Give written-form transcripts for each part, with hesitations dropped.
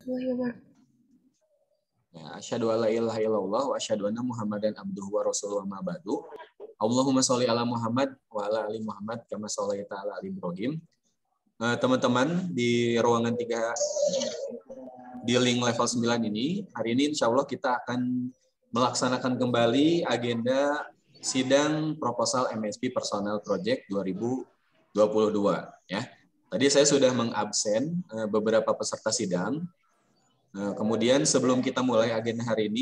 Ya, asyhadu alla ilaha illallah wa asyhadu anna Muhammadan abduhu wa rasuluhu ma ba'du. Allahumma sholli ala Muhammad wa ala ali Muhammad kama shallaita ala ali Ibrahim. Teman-teman di ruangan 3 di link level 9 ini, hari ini insya Allah kita akan melaksanakan kembali agenda sidang proposal MSP Personal Project 2022 ya. Tadi saya sudah mengabsen beberapa peserta sidang. Kemudian sebelum kita mulai agenda hari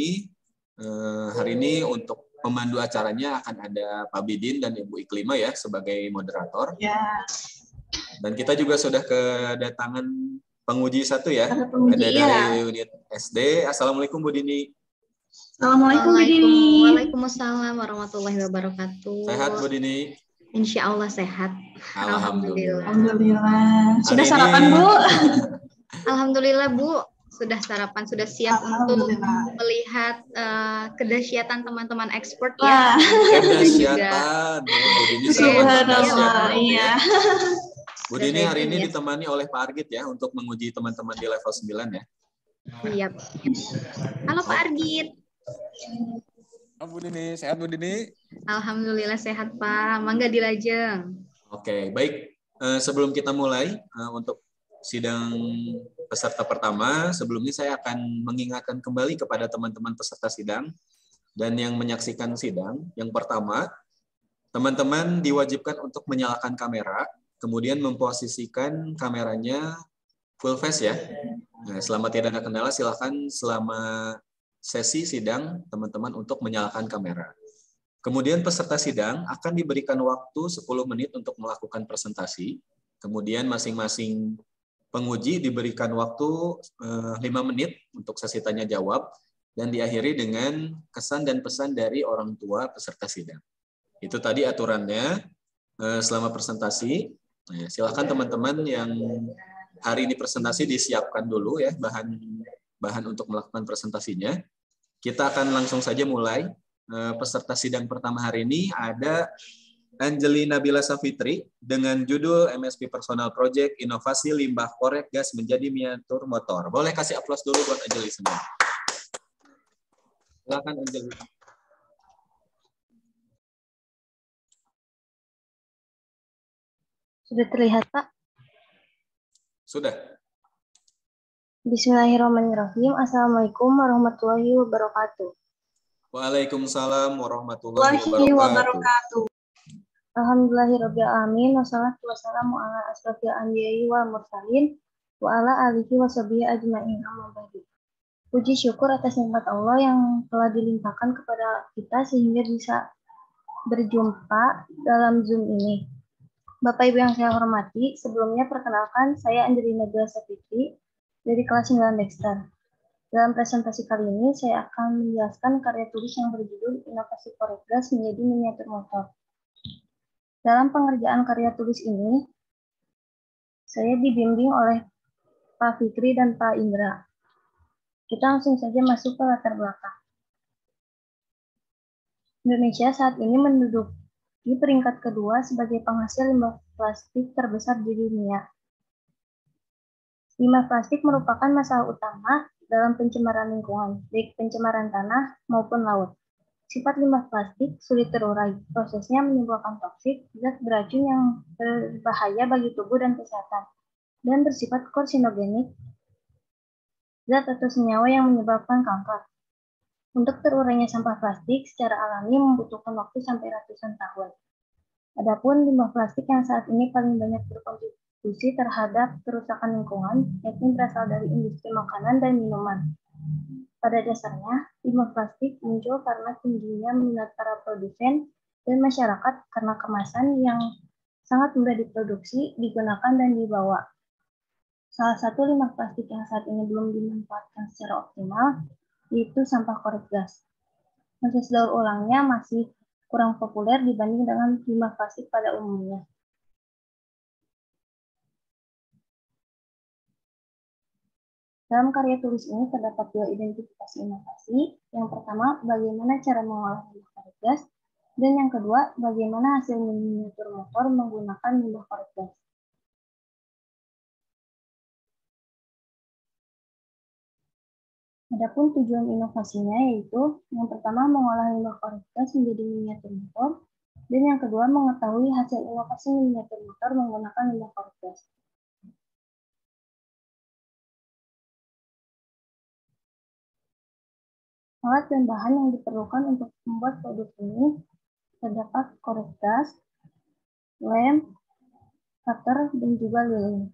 ini untuk pemandu acaranya akan ada Pak Bidin dan Ibu Iklima ya sebagai moderator. Ya. Dan kita juga sudah kedatangan penguji satu ya. Ada dari unit SD. Assalamualaikum Bu Dini. Assalamualaikum Bu Dini. Waalaikumsalam warahmatullahi wabarakatuh. Sehat Bu Dini? Insya Allah sehat. Alhamdulillah. Alhamdulillah. Sudah sarapan Bu? Alhamdulillah Bu. Sudah sarapan, sudah siap untuk melihat kedahsyatan teman-teman ekspor ya. Kedahsyatan. Bu Dini Subhanallah. Iya. Bu Dini hari ini ditemani oleh Pak Argit ya untuk menguji teman-teman di level 9 ya. Iya. Halo Pak Argit. Halo Bu Dini, sehat Bu Dini? Alhamdulillah sehat Pak. Mangga dilajeng. Oke, baik. Sebelum kita mulai untuk sidang peserta pertama, sebelumnya saya akan mengingatkan kembali kepada teman-teman peserta sidang dan yang menyaksikan sidang. Yang pertama, teman-teman diwajibkan untuk menyalakan kamera, kemudian memposisikan kameranya full face ya. Nah, selama tidak ada kendala, silakan selama sesi sidang teman-teman untuk menyalakan kamera. Kemudian peserta sidang akan diberikan waktu 10 menit untuk melakukan presentasi. Kemudian masing-masing penguji diberikan waktu 5 menit untuk sesi tanya jawab dan diakhiri dengan kesan dan pesan dari orang tua peserta sidang. Itu tadi aturannya selama presentasi. Nah, silakan teman-teman yang hari ini presentasi disiapkan dulu ya bahan untuk melakukan presentasinya. Kita akan langsung saja mulai. Peserta sidang pertama hari ini ada Angelina Bila Safitri dengan judul MSP Personal Project Inovasi Limbah Korek Gas Menjadi Miniatur Motor. Boleh kasih aplaus dulu buat Angeli semua. Silakan Angeli. Sudah terlihat Pak? Sudah. Bismillahirrahmanirrahim. Assalamualaikum warahmatullahi wabarakatuh. Waalaikumsalam warahmatullahi wabarakatuh. Alhamdulillahirrabbilalamin. Wassalatu wassalamu ala asrofil anbiya'i wal mursalin wa ala alihi wa sahbihi ajma'in. Amma ba'du. Puji syukur atas nikmat Allah yang telah dilimpahkan kepada kita sehingga bisa berjumpa dalam Zoom ini. Bapak Ibu yang saya hormati, sebelumnya perkenalkan saya Angelina Bila Safitri dari kelas 9 Dexter. Dalam presentasi kali ini saya akan menjelaskan karya tulis yang berjudul Inovasi Korek Gas Menjadi Miniatur Motor. Dalam pengerjaan karya tulis ini, saya dibimbing oleh Pak Fikri dan Pak Indra. Kita langsung saja masuk ke latar belakang. Indonesia saat ini menduduki peringkat kedua sebagai penghasil limbah plastik terbesar di dunia. Limbah plastik merupakan masalah utama dalam pencemaran lingkungan, baik pencemaran tanah maupun laut. Sifat limbah plastik sulit terurai. Prosesnya menimbulkan toksik, zat beracun yang berbahaya bagi tubuh dan kesehatan, dan bersifat karsinogenik, zat atau senyawa yang menyebabkan kanker. Untuk terurainya sampah plastik secara alami membutuhkan waktu sampai ratusan tahun. Adapun limbah plastik yang saat ini paling banyak berkontribusi terhadap kerusakan lingkungan, yakni berasal dari industri makanan dan minuman. Pada dasarnya, limbah plastik muncul karena tingginya minat para produsen dan masyarakat karena kemasan yang sangat mudah diproduksi, digunakan, dan dibawa. Salah satu limbah plastik yang saat ini belum dimanfaatkan secara optimal yaitu sampah korek gas. Proses daur ulangnya masih kurang populer dibanding dengan limbah plastik pada umumnya. Dalam karya tulis ini terdapat dua identifikasi inovasi. Yang pertama, bagaimana cara mengolah limbah korek gas, dan yang kedua, bagaimana hasil miniatur motor menggunakan limbah korek gas. Adapun tujuan inovasinya yaitu yang pertama mengolah limbah korektas menjadi miniatur motor, dan yang kedua mengetahui hasil inovasi miniatur motor menggunakan limbah korektas. Alat dan bahan yang diperlukan untuk membuat produk ini terdapat korektas, lem, cutter, dan juga lilin.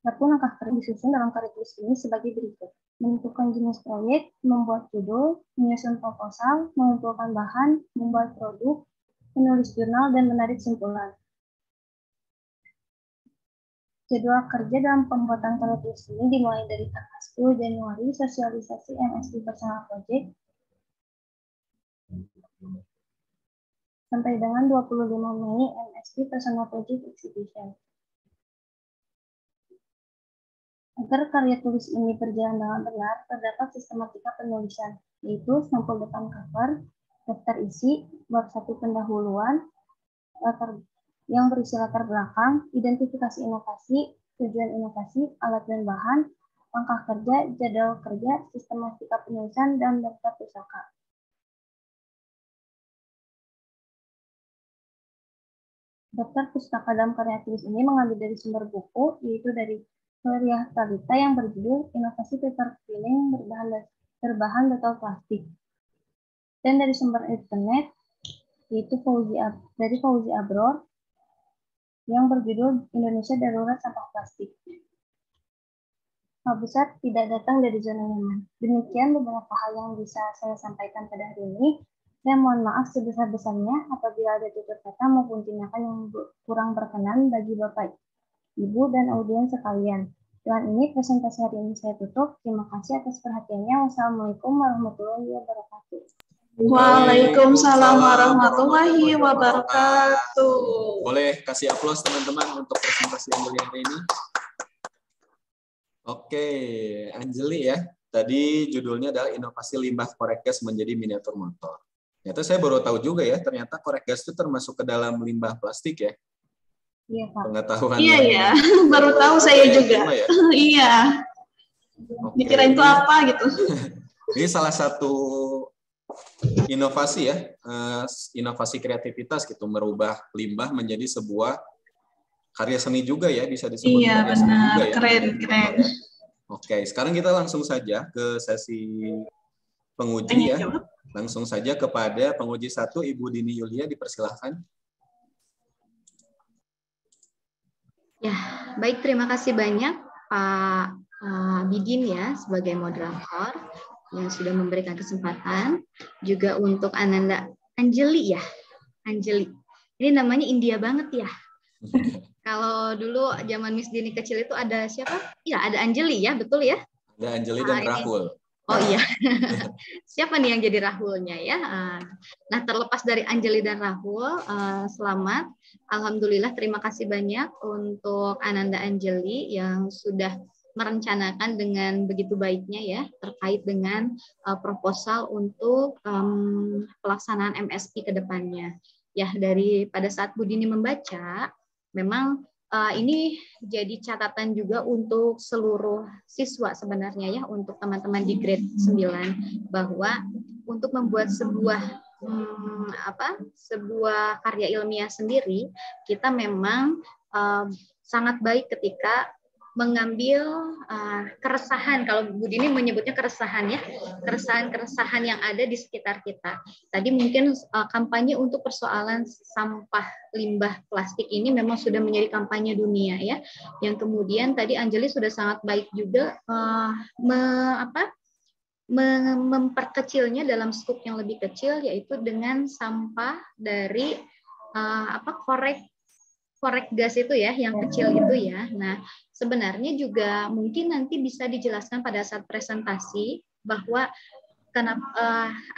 Adapun langkah kerja disusun dalam karya tulis ini sebagai berikut. Menentukan jenis proyek, membuat judul, menyusun proposal, mengumpulkan bahan, membuat produk, menulis jurnal, dan menarik simpulan. Jadwal kerja dalam pembuatan karya tulis ini dimulai dari tanggal 10 Januari sosialisasi MSP Personal Project sampai dengan 25 Mei MSP Personal Project Exhibition. Agar karya tulis ini berjalan dengan benar, terdapat sistematika penulisan, yaitu sampul depan cover, daftar isi, bab 1 pendahuluan, yang berisi latar belakang, identifikasi inovasi, tujuan inovasi, alat dan bahan, langkah kerja, jadwal kerja, sistematika penulisan, dan daftar pusaka. Daftar pustaka dalam karya tulis ini mengambil dari sumber buku, yaitu dari Valeria Talita yang berjudul Inovasi Paper Filling berbahan botol plastik. Dan dari sumber internet, yaitu dari Fauzi Abror yang berjudul Indonesia Darurat Sampah Plastik. Hal besar tidak datang dari zona nyaman. Demikian beberapa hal yang bisa saya sampaikan pada hari ini. Saya mohon maaf sebesar-besarnya apabila ada tutur kata maupun tindakan yang kurang berkenan bagi Bapak, Ibu, dan audiens sekalian. Dengan ini presentasi hari ini saya tutup. Terima kasih atas perhatiannya. Wassalamualaikum warahmatullahi wabarakatuh. Waalaikumsalam warahmatullahi wabarakatuh. Boleh kasih aplaus teman-teman untuk presentasi Anjeli hari ini. Oke, Anjeli ya. Tadi judulnya adalah Inovasi Limbah Korekgas menjadi Miniatur Motor. Ternyata saya baru tahu juga ya, ternyata korekgas itu termasuk ke dalam limbah plastik ya. Iya, Pak. Pengetahuan. Iya, ya. Baru tahu saya juga. Ya? Iya. Dikirain itu apa gitu. Ini salah satu inovasi ya, inovasi kreativitas gitu, merubah limbah menjadi sebuah karya seni juga ya, bisa disebut iya, karya seni juga ya. Keren. Oke, sekarang kita langsung saja ke sesi penguji ya. Langsung saja kepada penguji 1, Ibu Dini Yulia, dipersilahkan. Ya, baik, terima kasih banyak Pak Bidin ya sebagai moderator yang sudah memberikan kesempatan, juga untuk Ananda Anjeli ya. Anjeli. Ini namanya India banget ya. Kalau dulu zaman Miss Dini kecil itu ada siapa? Ya, ada Anjeli ya, betul ya? Ada Anjeli dan Rahul. Oh iya, siapa nih yang jadi Rahulnya ya? Nah, terlepas dari Anjeli dan Rahul, selamat. Alhamdulillah, terima kasih banyak untuk Ananda Anjeli yang sudah merencanakan dengan begitu baiknya ya terkait dengan proposal untuk pelaksanaan MSP ke depannya. Ya, dari pada saat Bu Dini membaca, memang ini jadi catatan juga untuk seluruh siswa sebenarnya ya, untuk teman-teman di grade 9, bahwa untuk membuat sebuah karya ilmiah sendiri, kita memang sangat baik ketika mengambil keresahan, kalau Bu Dini menyebutnya keresahan ya, keresahan yang ada di sekitar kita. Tadi mungkin kampanye untuk persoalan sampah limbah plastik ini memang sudah menjadi kampanye dunia ya, yang kemudian tadi Anjeli sudah sangat baik juga memperkecilnya dalam skop yang lebih kecil, yaitu dengan sampah dari korek gas itu ya, yang kecil itu ya. Nah, sebenarnya juga mungkin nanti bisa dijelaskan pada saat presentasi bahwa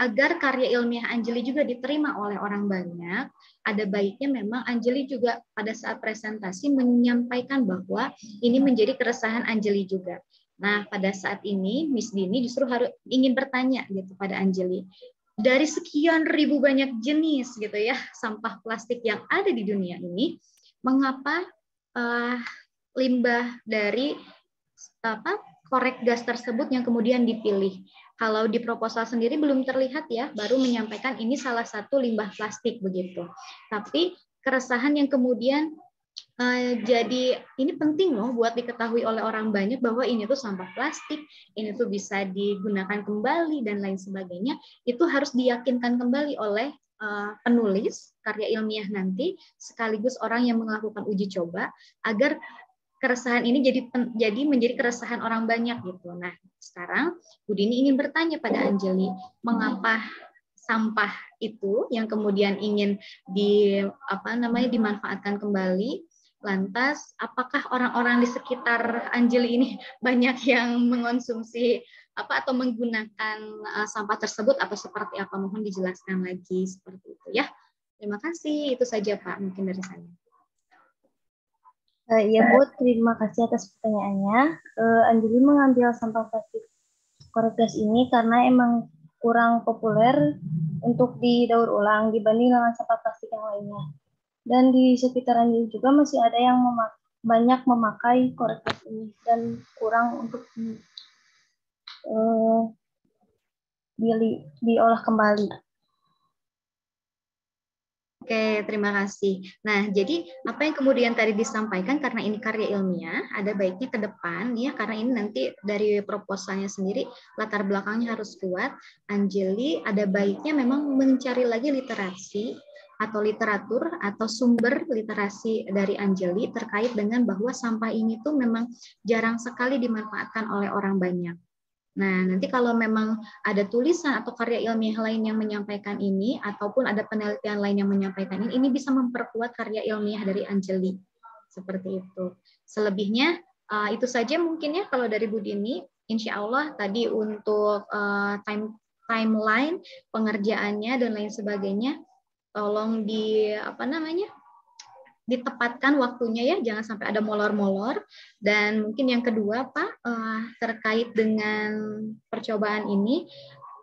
agar karya ilmiah Anjeli juga diterima oleh orang banyak, ada baiknya memang Anjeli juga pada saat presentasi menyampaikan bahwa ini menjadi keresahan Anjeli juga. Nah, pada saat ini Miss Dini justru ingin bertanya gitu pada Anjeli, dari sekian ribu banyak jenis gitu ya sampah plastik yang ada di dunia ini, mengapa limbah dari korek gas tersebut yang kemudian dipilih? Kalau di proposal sendiri belum terlihat ya, baru menyampaikan ini salah satu limbah plastik begitu. Tapi keresahan yang kemudian jadi ini penting loh buat diketahui oleh orang banyak bahwa ini tuh sampah plastik, ini tuh bisa digunakan kembali dan lain sebagainya. Itu harus diyakinkan kembali oleh penulis karya ilmiah nanti sekaligus orang yang melakukan uji coba agar keresahan ini jadi menjadi keresahan orang banyak gitu. Nah, sekarang Bu Dini ingin bertanya pada Anjeli, mengapa sampah itu yang kemudian ingin dimanfaatkan kembali? Lantas, apakah orang-orang di sekitar Anjeli ini banyak yang mengonsumsi atau menggunakan sampah tersebut atau seperti apa? Mohon dijelaskan lagi seperti itu ya. Terima kasih. Itu saja Pak mungkin dari saya. Iya Bu, terima kasih atas pertanyaannya. Anjeli mengambil sampah plastik korek gas ini karena emang kurang populer untuk didaur ulang dibanding dengan sampah plastik yang lainnya. Dan di sekitar Anjeli juga masih ada yang banyak memakai korek gas ini dan kurang untuk diolah kembali. Oke, terima kasih. Nah, jadi apa yang kemudian tadi disampaikan karena ini karya ilmiah, ada baiknya ke depan ya, karena ini nanti dari proposalnya sendiri latar belakangnya harus kuat. Anjeli ada baiknya memang mencari lagi literasi atau literatur atau sumber literasi dari Anjeli terkait dengan bahwa sampah ini tuh memang jarang sekali dimanfaatkan oleh orang banyak. Nah, nanti kalau memang ada tulisan atau karya ilmiah lain yang menyampaikan ini, ataupun ada penelitian lain yang menyampaikan ini bisa memperkuat karya ilmiah dari Anjeli. Seperti itu. Selebihnya, itu saja mungkin ya kalau dari Bu Dini. Insya Allah tadi untuk timeline, pengerjaannya, dan lain sebagainya, tolong ditepatkan waktunya ya, jangan sampai ada molor-molor. Dan mungkin yang kedua Pak, terkait dengan percobaan ini,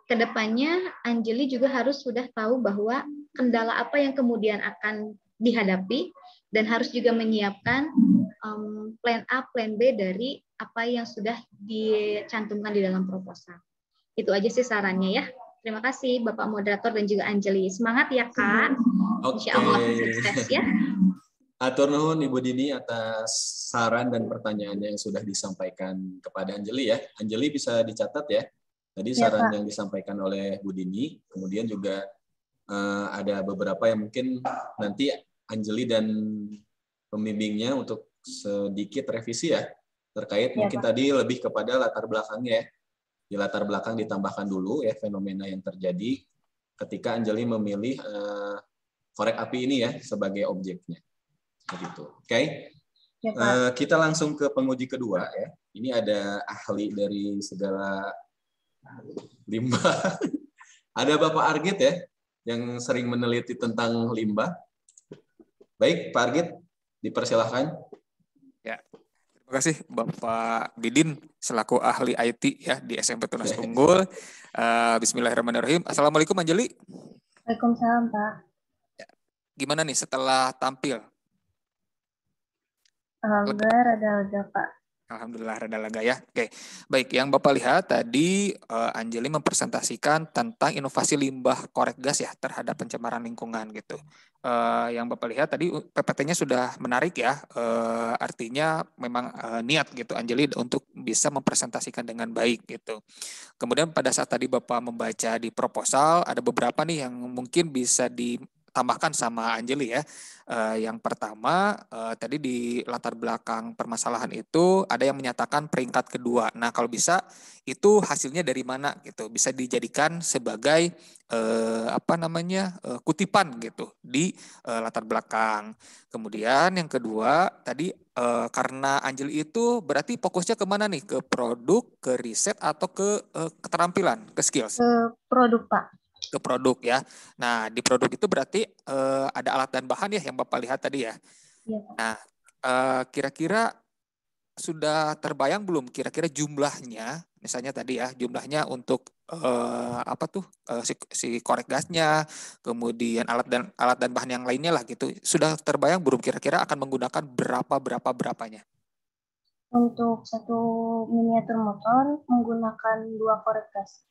kedepannya Anjeli juga harus sudah tahu bahwa kendala apa yang kemudian akan dihadapi dan harus juga menyiapkan plan A, plan B dari apa yang sudah dicantumkan di dalam proposal. Itu aja sih sarannya ya. Terima kasih Bapak Moderator dan juga Anjeli. Semangat ya Kak. Insya Allah sukses ya. Atur nuhun Ibu Dini atas saran dan pertanyaannya yang sudah disampaikan kepada Anjeli ya. Anjeli bisa dicatat ya. Tadi saran yang disampaikan oleh Bu Dini, kemudian juga ada beberapa yang mungkin nanti Anjeli dan pembimbingnya untuk sedikit revisi ya. Terkait mungkin tadi lebih kepada latar belakangnya ya. Di latar belakang ditambahkan dulu ya fenomena yang terjadi ketika Anjeli memilih korek api ini ya sebagai objeknya. Begitu. Oke. Kita langsung ke penguji kedua ya. Ini ada ahli dari segala limbah. Ada Bapak Argit ya yang sering meneliti tentang limbah. Baik, Pak Argit, dipersilahkan. Ya. Terima kasih Bapak Didin selaku ahli IT ya di SMP Tunas Unggul. Bismillahirrahmanirrahim. Assalamualaikum Anjeli. Waalaikumsalam Pak. Ya. Gimana nih setelah tampil? Alhamdulillah rada lega Pak. Alhamdulillah rada lega ya. Oke, baik. Yang Bapak lihat tadi Anjeli mempresentasikan tentang inovasi limbah korek gas ya terhadap pencemaran lingkungan gitu. Yang Bapak lihat tadi PPT-nya sudah menarik ya. Artinya memang niat gitu Anjeli untuk bisa mempresentasikan dengan baik gitu. Kemudian pada saat tadi Bapak membaca di proposal ada beberapa nih yang mungkin bisa ditambahkan sama Anjeli ya. Yang pertama tadi di latar belakang permasalahan itu ada yang menyatakan peringkat kedua. Nah kalau bisa itu hasilnya dari mana gitu, bisa dijadikan sebagai kutipan gitu di latar belakang. Kemudian yang kedua tadi karena Anjeli itu berarti fokusnya kemana nih, ke produk, ke riset atau ke keterampilan, ke skills? Ke produk Pak. Ke produk ya. Nah di produk itu berarti ada alat dan bahan ya yang Bapak lihat tadi ya. Iya. Nah kira-kira sudah terbayang belum kira-kira jumlahnya, misalnya tadi ya, jumlahnya untuk si korek gasnya, kemudian alat dan bahan yang lainnya lah gitu. Sudah terbayang belum kira-kira akan menggunakan berapanya? Untuk satu miniatur motor menggunakan 2 korek gas.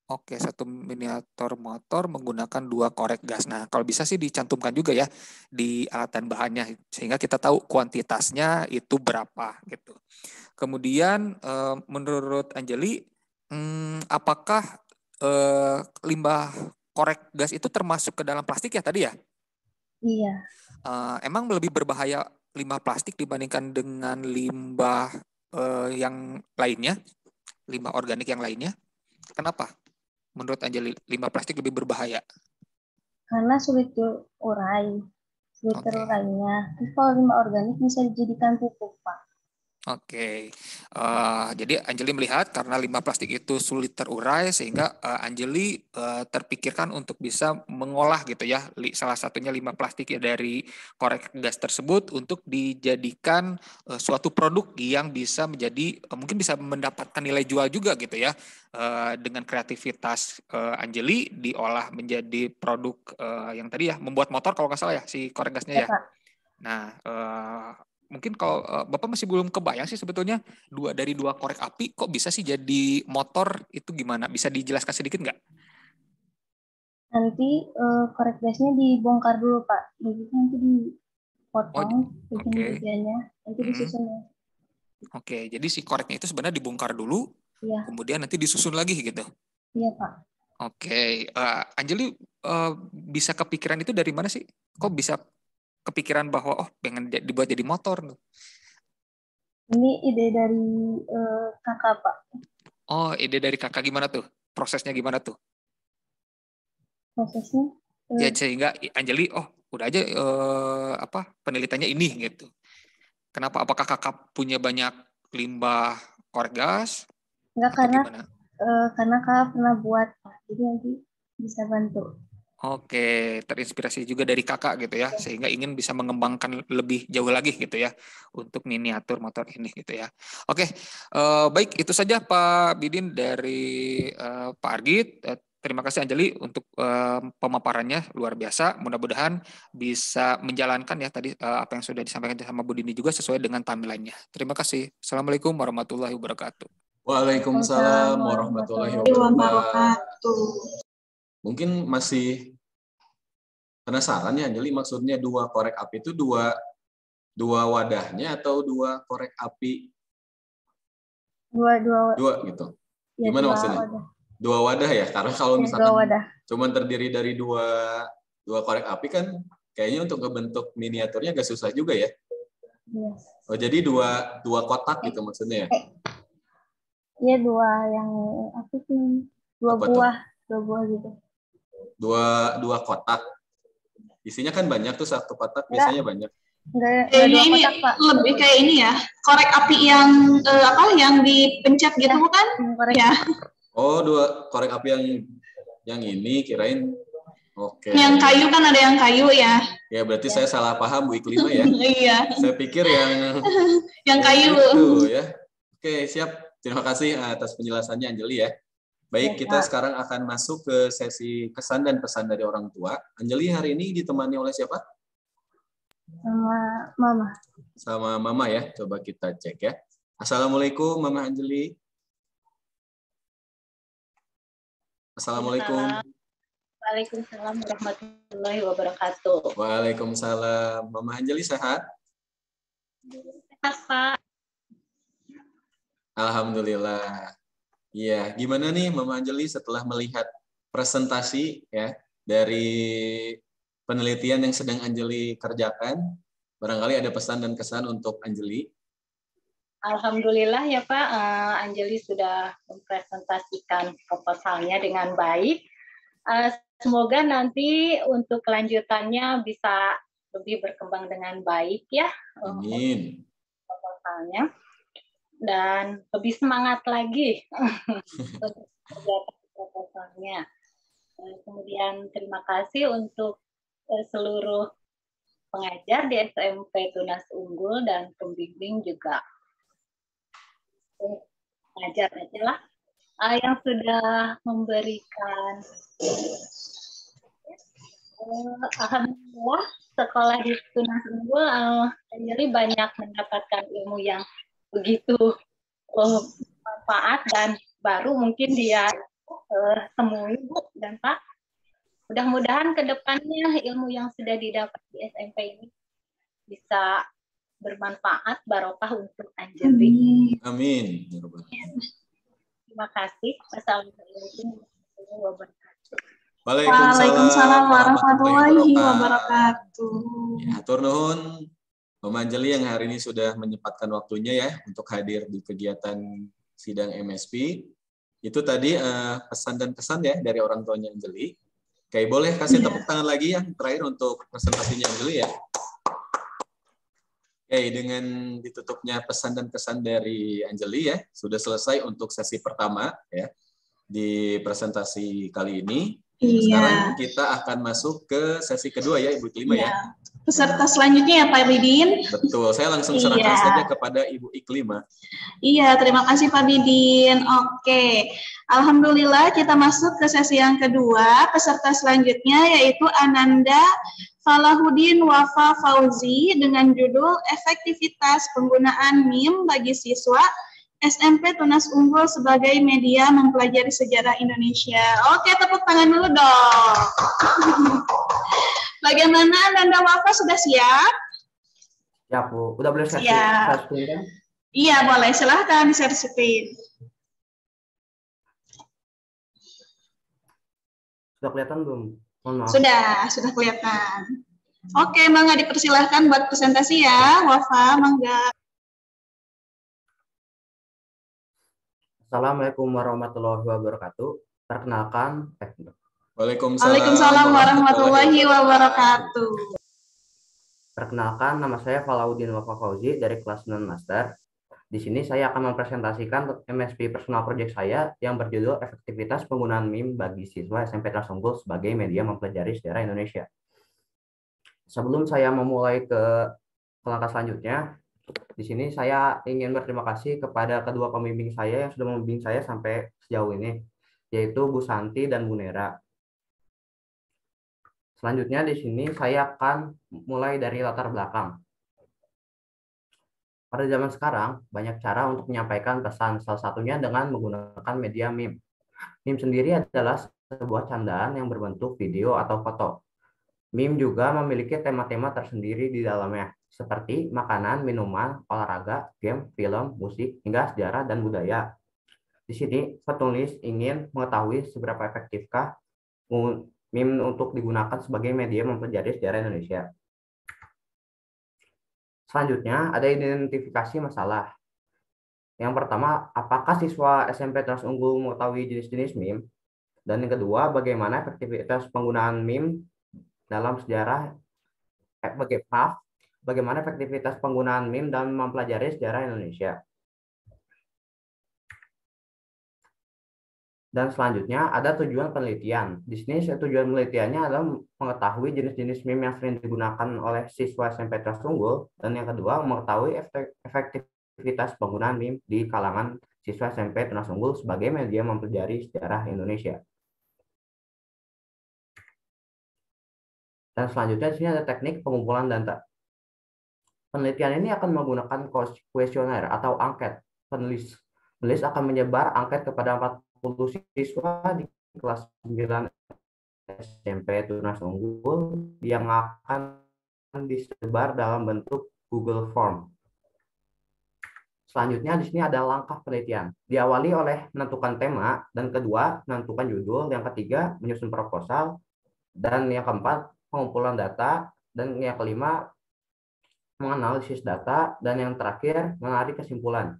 Oke, satu miniatur motor menggunakan 2 korek gas. Nah, kalau bisa sih dicantumkan juga ya di alat dan bahannya, sehingga kita tahu kuantitasnya itu berapa gitu. Kemudian menurut Anjali, apakah limbah korek gas itu termasuk ke dalam plastik ya tadi ya? Iya, Emang lebih berbahaya limbah plastik dibandingkan dengan limbah yang lainnya, limbah organik yang lainnya? Kenapa? Menurut Anjali, limbah plastik lebih berbahaya? karena sulit Oke. terurainya. Terus kalau limbah organik bisa dijadikan pupuk, Pak. Oke, jadi Anjali melihat karena limbah plastik itu sulit terurai sehingga Anjali terpikirkan untuk bisa mengolah gitu ya, salah satunya limbah plastik ya dari korek gas tersebut untuk dijadikan suatu produk yang bisa menjadi mungkin bisa mendapatkan nilai jual juga gitu ya, dengan kreativitas Anjali diolah menjadi produk yang tadi ya membuat motor kalau nggak salah ya si korek gasnya Ya, ya. Pak. Nah, mungkin kalau Bapak masih belum kebayang sih sebetulnya dari 2 korek api kok bisa sih jadi motor itu gimana? Bisa dijelaskan sedikit nggak? Nanti korek gasnya dibongkar dulu, Pak. Jadi nanti Oh, dipotong oke. bagian-bagiannya, nanti Mm, disusun ya. oke, jadi si koreknya itu sebenarnya dibongkar dulu, Iya, kemudian nanti disusun lagi gitu. iya, Pak. Oke, Anjali bisa kepikiran itu dari mana sih? Kok bisa kepikiran bahwa pengen dibuat jadi motor? Ini ide dari kakak, Pak. Oh, ide dari kakak gimana tuh? Prosesnya gimana tuh? Prosesnya Ya sehingga Anjali udah aja penelitiannya ini gitu. Kenapa? Apakah kakak punya banyak limbah korek gas enggak atau gimana? karena kakak pernah buat, Pak. Jadi nanti bisa bantu. Oke, terinspirasi juga dari kakak gitu ya, sehingga ingin bisa mengembangkan lebih jauh lagi gitu ya untuk miniatur motor ini gitu ya. Oke, baik itu saja Pak Bidin dari Pak Argit. Terima kasih Anjali untuk pemaparannya luar biasa. Mudah-mudahan bisa menjalankan ya tadi apa yang sudah disampaikan sama Bu Dini juga sesuai dengan timeline-nya. Terima kasih. Assalamualaikum warahmatullahi wabarakatuh. Waalaikumsalam Waalaikumsalam warahmatullahi warahmatullahi wabarakatuh. wabarakatuh. Mungkin masih penasaran ya, Anjali, maksudnya 2 korek api itu dua wadahnya atau 2 korek api Dua, dua gitu? ya Gimana 2 maksudnya? wadah. 2 wadah ya? Karena kalau Ya, 2 misalkan wadah. cuman terdiri dari dua korek api kan kayaknya untuk ngebentuk miniaturnya agak susah juga ya. Iya. Oh, jadi dua kotak gitu maksudnya ya? Iya, 2 yang apa sih? 2 Apa tuh? buah, 2 buah gitu. Dua kotak. Isinya kan banyak tuh, satu kotak Enggak, biasanya banyak. enggak Kayaknya 2 ini kotak, Pak. lebih kayak ini ya, korek api yang yang dipencet gitu Ya, bukan? korek. Ya, Oh, 2 korek api yang ini kirain. Oke. yang kayu kan ada yang kayu ya. Ya berarti saya salah paham Bu Iklima ya. Iya, Saya pikir yang kayu. itu ya. Oke, siap. Terima kasih atas penjelasannya Anjali ya. Baik, Ya, kita Pak. sekarang akan masuk ke sesi kesan dan pesan dari orang tua. Anjali hari ini ditemani oleh siapa? Sama Mama. Sama Mama ya. Coba kita cek ya. Assalamualaikum Mama Anjali. Assalamualaikum. Waalaikumsalam warahmatullahi wabarakatuh. Waalaikumsalam. Mama Anjali sehat? Sehat, Pak. Alhamdulillah. Iya, gimana nih Mama Anjali setelah melihat presentasi ya dari penelitian yang sedang Anjali kerjakan? Barangkali ada pesan dan kesan untuk Anjali. Alhamdulillah ya Pak, Anjali sudah mempresentasikan proposalnya dengan baik. Semoga nanti untuk kelanjutannya bisa lebih berkembang dengan baik ya. Amin. Proposalnya. Dan lebih semangat lagi untuk kegiatan proposalnya. Kemudian terima kasih untuk seluruh pengajar di SMP Tunas Unggul dan pembimbing juga. ngajar aja lah, yang sudah memberikan alhamdulillah sekolah di Tunas Unggul, jadi banyak mendapatkan ilmu yang begitu bermanfaat dan baru mungkin dia temui Bu dan Pak. Mudah-mudahan ke depannya ilmu yang sudah didapat di SMP ini bisa bermanfaat barokah untuk Anjeli. Amin. Terima kasih. Wassalamualaikum warahmatullahi wabarakatuh. Waalaikumsalam warahmatullahi wabarakatuh. Ya, hatur nuhun Mama Anjeli yang hari ini sudah menyempatkan waktunya ya untuk hadir di kegiatan sidang MSP. Itu tadi pesan dan kesan ya dari orang tuanya Anjeli. Oke, boleh kasih tepuk tangan lagi yang terakhir untuk presentasinya Anjeli ya. Oke, dengan ditutupnya pesan dan kesan dari Anjeli ya, sudah selesai untuk sesi pertama ya di presentasi kali ini. Sekarang kita akan masuk ke sesi kedua ya Ibu Iklima ya. Peserta selanjutnya ya Pak Bidin. Betul, saya langsung serahkan saja kepada Ibu Iklima. Iya, terima kasih Pak Bidin. Oke, alhamdulillah kita masuk ke sesi yang kedua. Peserta selanjutnya yaitu Ananda Falahuddin Wafa Fauzi dengan judul Efektivitas Penggunaan MIM bagi Siswa SMP Tunas Unggul sebagai media mempelajari sejarah Indonesia. Oke, tepuk tangan dulu dong. Bagaimana Ananda Wafa, sudah siap? Ya Bu, udah boleh share screen kan? Iya, boleh. Silahkan share screen. Sudah kelihatan belum? Mohon maaf. Sudah kelihatan. Oke, Mangga dipersilahkan buat presentasi ya, Wafa, Mangga. Assalamualaikum warahmatullahi wabarakatuh. Perkenalkan, Waalaikumsalam warahmatullahi wabarakatuh. Perkenalkan, nama saya Falahuddin Wafa Fauzi dari kelas 9 Master. Di sini saya akan mempresentasikan MSP personal project saya yang berjudul Efektivitas Penggunaan MIM bagi Siswa SMP Tunas Unggul sebagai media mempelajari sejarah Indonesia. Sebelum saya memulai ke langkah selanjutnya, di sini saya ingin berterima kasih kepada kedua pembimbing saya yang sudah membimbing saya sampai sejauh ini, yaitu Bu Santi dan Bu Nera. Selanjutnya di sini saya akan mulai dari latar belakang. Pada zaman sekarang, banyak cara untuk menyampaikan pesan, salah satunya dengan menggunakan media MIM. MIM sendiri adalah sebuah candaan yang berbentuk video atau foto. MIM juga memiliki tema-tema tersendiri di dalamnya, seperti makanan, minuman, olahraga, game, film, musik, hingga sejarah dan budaya. Di sini, penulis ingin mengetahui seberapa efektifkah MIM untuk digunakan sebagai media mempelajari sejarah Indonesia. Selanjutnya, ada identifikasi masalah. Yang pertama, apakah siswa SMP Tunas Unggul mengetahui jenis-jenis MIM? Dan yang kedua, bagaimana efektivitas penggunaan MIM dalam sejarah, bagaimana efektivitas penggunaan MIM dalam mempelajari sejarah Indonesia. Dan selanjutnya ada tujuan penelitian. Di sini tujuan penelitiannya adalah mengetahui jenis-jenis MIM yang sering digunakan oleh siswa SMP Tunas Unggul. Dan yang kedua, mengetahui efektivitas penggunaan MIM di kalangan siswa SMP Tunas Unggul sebagai media mempelajari sejarah Indonesia. Dan selanjutnya di sini ada teknik pengumpulan data. Penelitian ini akan menggunakan kuesioner atau angket. Penulis akan menyebar angket kepada 40 siswa di kelas 9 SMP Tunas Unggul yang akan disebar dalam bentuk Google Form. Selanjutnya di sini ada langkah penelitian. Diawali oleh menentukan tema, dan kedua menentukan judul, yang ketiga menyusun proposal, dan yang keempat pengumpulan data, dan yang kelima menganalisis data, dan yang terakhir menarik kesimpulan.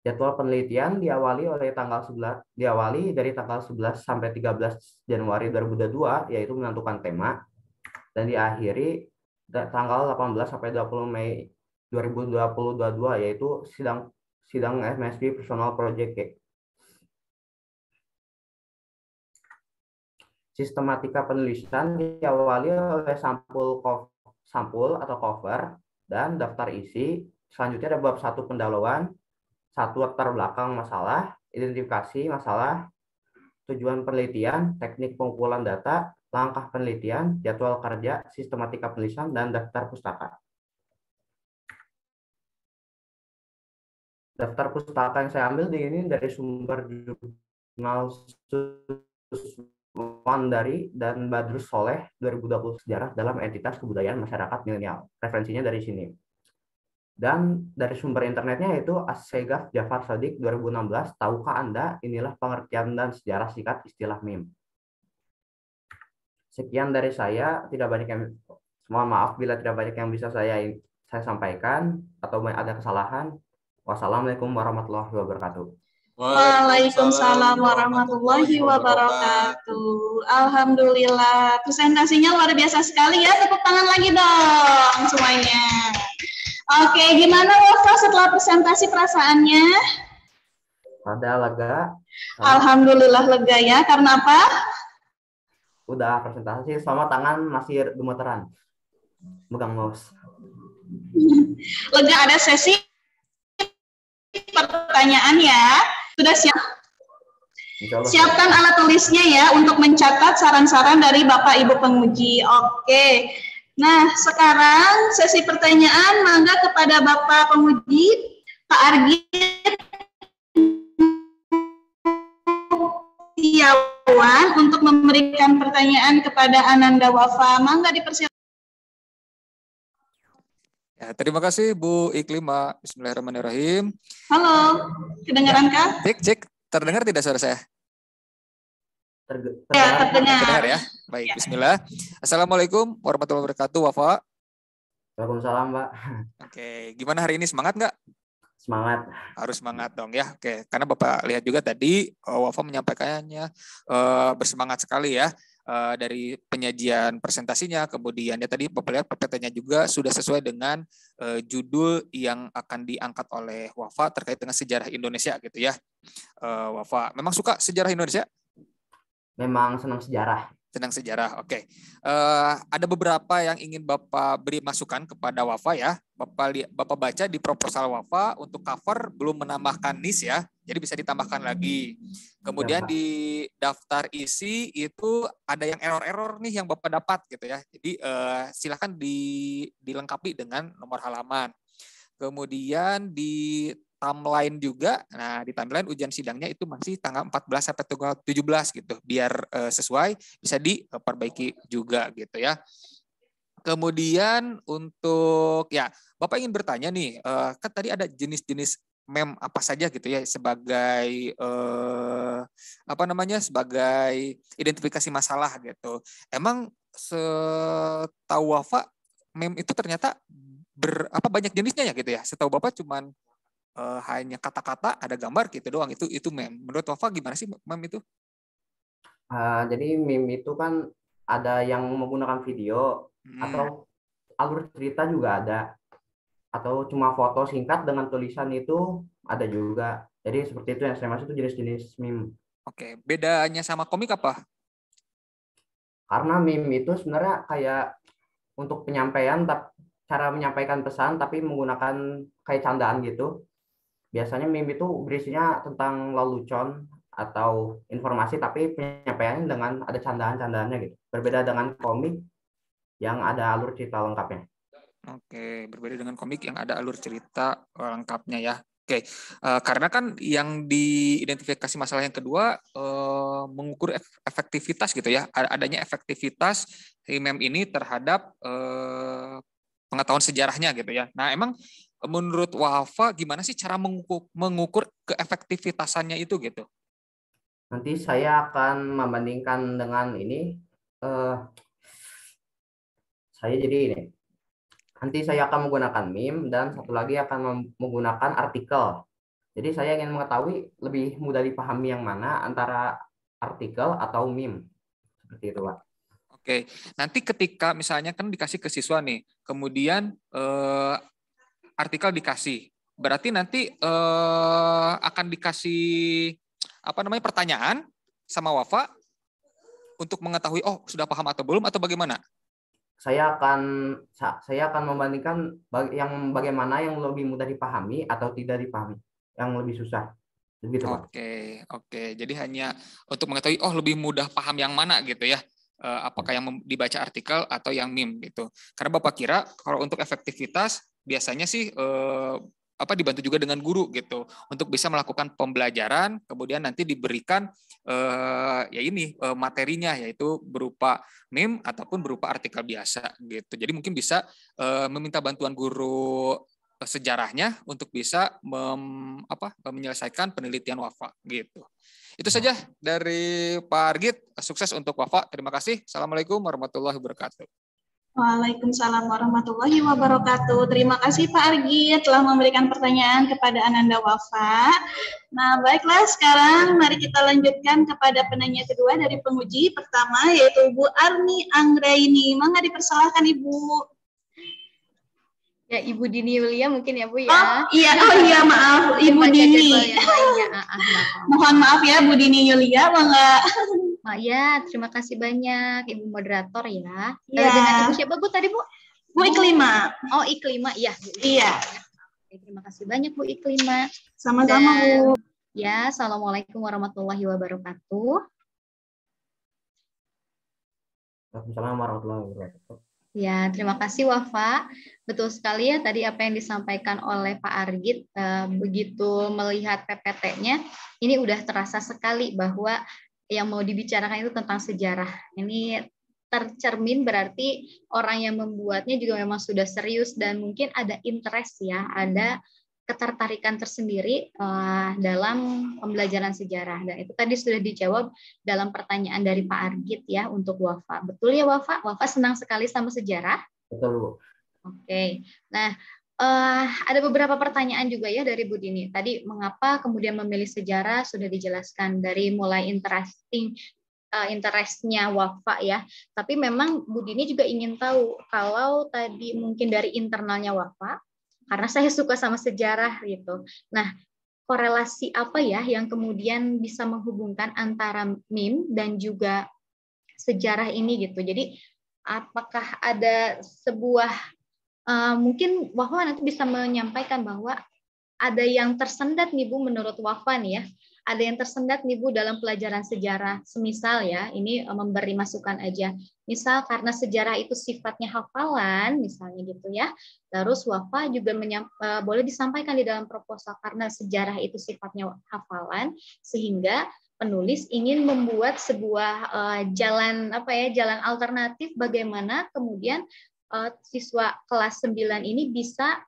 Jadwal penelitian diawali dari tanggal 11 sampai 13 Januari 2022, yaitu menentukan tema, dan diakhiri tanggal 18 sampai 20 Mei 2022, yaitu sidang MSP Personal Project. Sistematika penulisan diawali oleh sampul atau cover dan daftar isi, Selanjutnya ada bab 1 pendahuluan, 1 latar belakang masalah, identifikasi masalah, tujuan penelitian, teknik pengumpulan data, langkah penelitian, jadwal kerja, sistematika penulisan, dan daftar pustaka. Daftar pustaka yang saya ambil di ini dari sumber jurnal Mandari dan Badrus Soleh 2020 sejarah dalam entitas kebudayaan masyarakat milenial. Referensinya dari sini. Dan dari sumber internetnya yaitu Assegaf Jafar Sadiq 2016, tahukah Anda inilah pengertian dan sejarah singkat istilah meme. Sekian dari saya, tidak banyak yang, mohon maaf bila tidak banyak yang bisa saya sampaikan atau ada kesalahan. Wassalamualaikum warahmatullahi wabarakatuh. Waalaikumsalam warahmatullahi wabarakatuh. Alhamdulillah, presentasinya luar biasa sekali ya. Tepuk tangan lagi dong semuanya. Oke, gimana Wafa setelah presentasi perasaannya? Ada lega. Alhamdulillah lega ya. Karena apa? Udah presentasi sama tangan masih gemeteran. Megang mouse. Lega, ada sesi pertanyaan ya. Sudah siap? Siapkan alat tulisnya ya untuk mencatat saran-saran dari Bapak Ibu penguji. Oke. Nah, sekarang sesi pertanyaan mangga kepada Bapak penguji, Pak Argit Setiawan untuk memberikan pertanyaan kepada Ananda Wafa. Mangga dipersilakan. Ya, terima kasih Bu Iklima. Bismillahirrahmanirrahim. Halo, kedengaran kah? Cek, terdengar tidak suara saya? Ya, terdengar ya. Baik, bismillah. Assalamualaikum warahmatullahi wabarakatuh, Wafa. Waalaikumsalam, Pak. Oke, gimana hari ini, semangat nggak? Semangat. Harus semangat dong ya. Oke, karena Bapak lihat juga tadi Wafa menyampaikannya bersemangat sekali ya. Dari penyajian presentasinya, kemudian ya tadi Bapak lihat PPT-nya juga sudah sesuai dengan judul yang akan diangkat oleh Wafa terkait dengan sejarah Indonesia gitu ya. Wafa, memang suka sejarah Indonesia? Memang senang sejarah. Senang sejarah, oke. Ada beberapa yang ingin Bapak beri masukan kepada Wafa ya. Bapak baca di proposal Wafa untuk cover belum menambahkan NIS ya, jadi bisa ditambahkan lagi. Kemudian di daftar isi itu ada yang error-error nih yang Bapak dapat gitu ya. Jadi silakan dilengkapi dengan nomor halaman. Kemudian di timeline juga, nah di timeline ujian sidangnya itu masih tanggal 14 sampai tanggal 17 gitu, biar sesuai, bisa diperbaiki juga gitu ya. Kemudian untuk ya Bapak ingin bertanya nih, kan tadi ada jenis-jenis meme apa saja gitu ya sebagai sebagai identifikasi masalah gitu. Emang setahu Wafa meme itu ternyata banyak jenisnya ya gitu ya. Setahu Bapak cuman hanya kata-kata ada gambar gitu doang, itu meme. Menurut Wafa gimana sih meme itu? Jadi meme itu kan ada yang menggunakan video atau alur cerita juga ada, atau cuma foto singkat dengan tulisan itu ada juga. Jadi seperti itu yang saya maksud itu jenis-jenis meme. Oke, bedanya sama komik apa? Karena meme itu sebenarnya kayak untuk penyampaian, cara menyampaikan pesan tapi menggunakan kayak candaan gitu. Biasanya meme itu berisinya tentang lelucon atau informasi tapi penyampaiannya dengan ada candaan-candaannya gitu. Berbeda dengan komik yang ada alur cerita lengkapnya. Oke, berbeda dengan komik yang ada alur cerita lengkapnya ya. Oke, karena kan yang diidentifikasi masalah yang kedua mengukur efektivitas gitu ya. Adanya efektivitas meme ini terhadap pengetahuan sejarahnya gitu ya. Nah, emang menurut Wafa gimana sih cara mengukur keefektivitasannya itu gitu? Nanti saya akan membandingkan dengan ini. Nanti saya akan menggunakan meme dan satu lagi akan menggunakan artikel. Jadi saya ingin mengetahui lebih mudah dipahami yang mana antara artikel atau meme. Seperti itu, Pak. Oke, nanti ketika misalnya kan dikasih ke siswa nih, kemudian artikel dikasih, berarti nanti akan dikasih pertanyaan sama Wafa untuk mengetahui sudah paham atau belum atau bagaimana? saya akan membandingkan yang bagaimana yang lebih mudah dipahami atau tidak dipahami, yang lebih susah. Begitu, Pak. Oke. Jadi hanya untuk mengetahui lebih mudah paham yang mana gitu ya. Apakah yang dibaca artikel atau yang meme gitu. Karena Bapak kira kalau untuk efektivitas biasanya sih dibantu juga dengan guru gitu untuk bisa melakukan pembelajaran, kemudian nanti diberikan materinya yaitu berupa meme ataupun berupa artikel biasa gitu. Jadi mungkin bisa meminta bantuan guru sejarahnya untuk bisa menyelesaikan penelitian Wafa gitu. Itu saja dari Pak Argit. Sukses untuk Wafa. Terima kasih. Assalamualaikum warahmatullahi wabarakatuh. Waalaikumsalam warahmatullahi wabarakatuh. Terima kasih Pak Argit telah memberikan pertanyaan kepada Ananda Wafa. Nah, baiklah sekarang mari kita lanjutkan kepada penanya kedua dari penguji pertama yaitu Bu Arni Anggraini. Mangga dipersilahkan Ibu. Ya, Ibu Dini Yulia mungkin ya Bu ya. Oh iya maaf Ibu Dini. Mohon maaf ya Bu Dini Yulia, mangga. Ya, terima kasih banyak Ibu moderator ya. Ya. Dengan Ibu siapa Bu tadi Bu? Bu Iklima. Oh Iklima, iya. Iya. Terima kasih banyak Bu Iklima. Sama-sama Bu. Ya, Assalamualaikum warahmatullahi wabarakatuh. Waalaikumsalam warahmatullahi wabarakatuh. Ya, terima kasih Wafa. Betul sekali ya tadi apa yang disampaikan oleh Pak Argit. Begitu melihat PPT-nya, ini udah terasa sekali bahwa yang mau dibicarakan itu tentang sejarah. Ini tercermin berarti orang yang membuatnya juga memang sudah serius dan mungkin ada interest ya, ada ketertarikan tersendiri dalam pembelajaran sejarah. Dan itu tadi sudah dijawab dalam pertanyaan dari Pak Argit ya untuk Wafa. Betul ya Wafa? Wafa senang sekali sama sejarah? Betul Bu. Oke. Nah, ada beberapa pertanyaan juga ya dari Bu Dini. Tadi mengapa kemudian memilih sejarah sudah dijelaskan dari mulai interestnya Wafa ya. Tapi memang Bu Dini juga ingin tahu kalau tadi mungkin dari internalnya Wafa, karena saya suka sama sejarah gitu. Nah, korelasi apa ya yang kemudian bisa menghubungkan antara meme dan juga sejarah ini gitu. Jadi apakah ada sebuah mungkin Wafa nanti bisa menyampaikan bahwa ada yang tersendat nih Bu menurut Wafa nih ya. Ada yang tersendat nih Bu dalam pelajaran sejarah. Semisal ya, ini memberi masukan aja. Misal karena sejarah itu sifatnya hafalan, misalnya gitu ya. Terus Wafa juga boleh disampaikan di dalam proposal karena sejarah itu sifatnya hafalan, sehingga penulis ingin membuat sebuah jalan alternatif bagaimana kemudian siswa kelas 9 ini bisa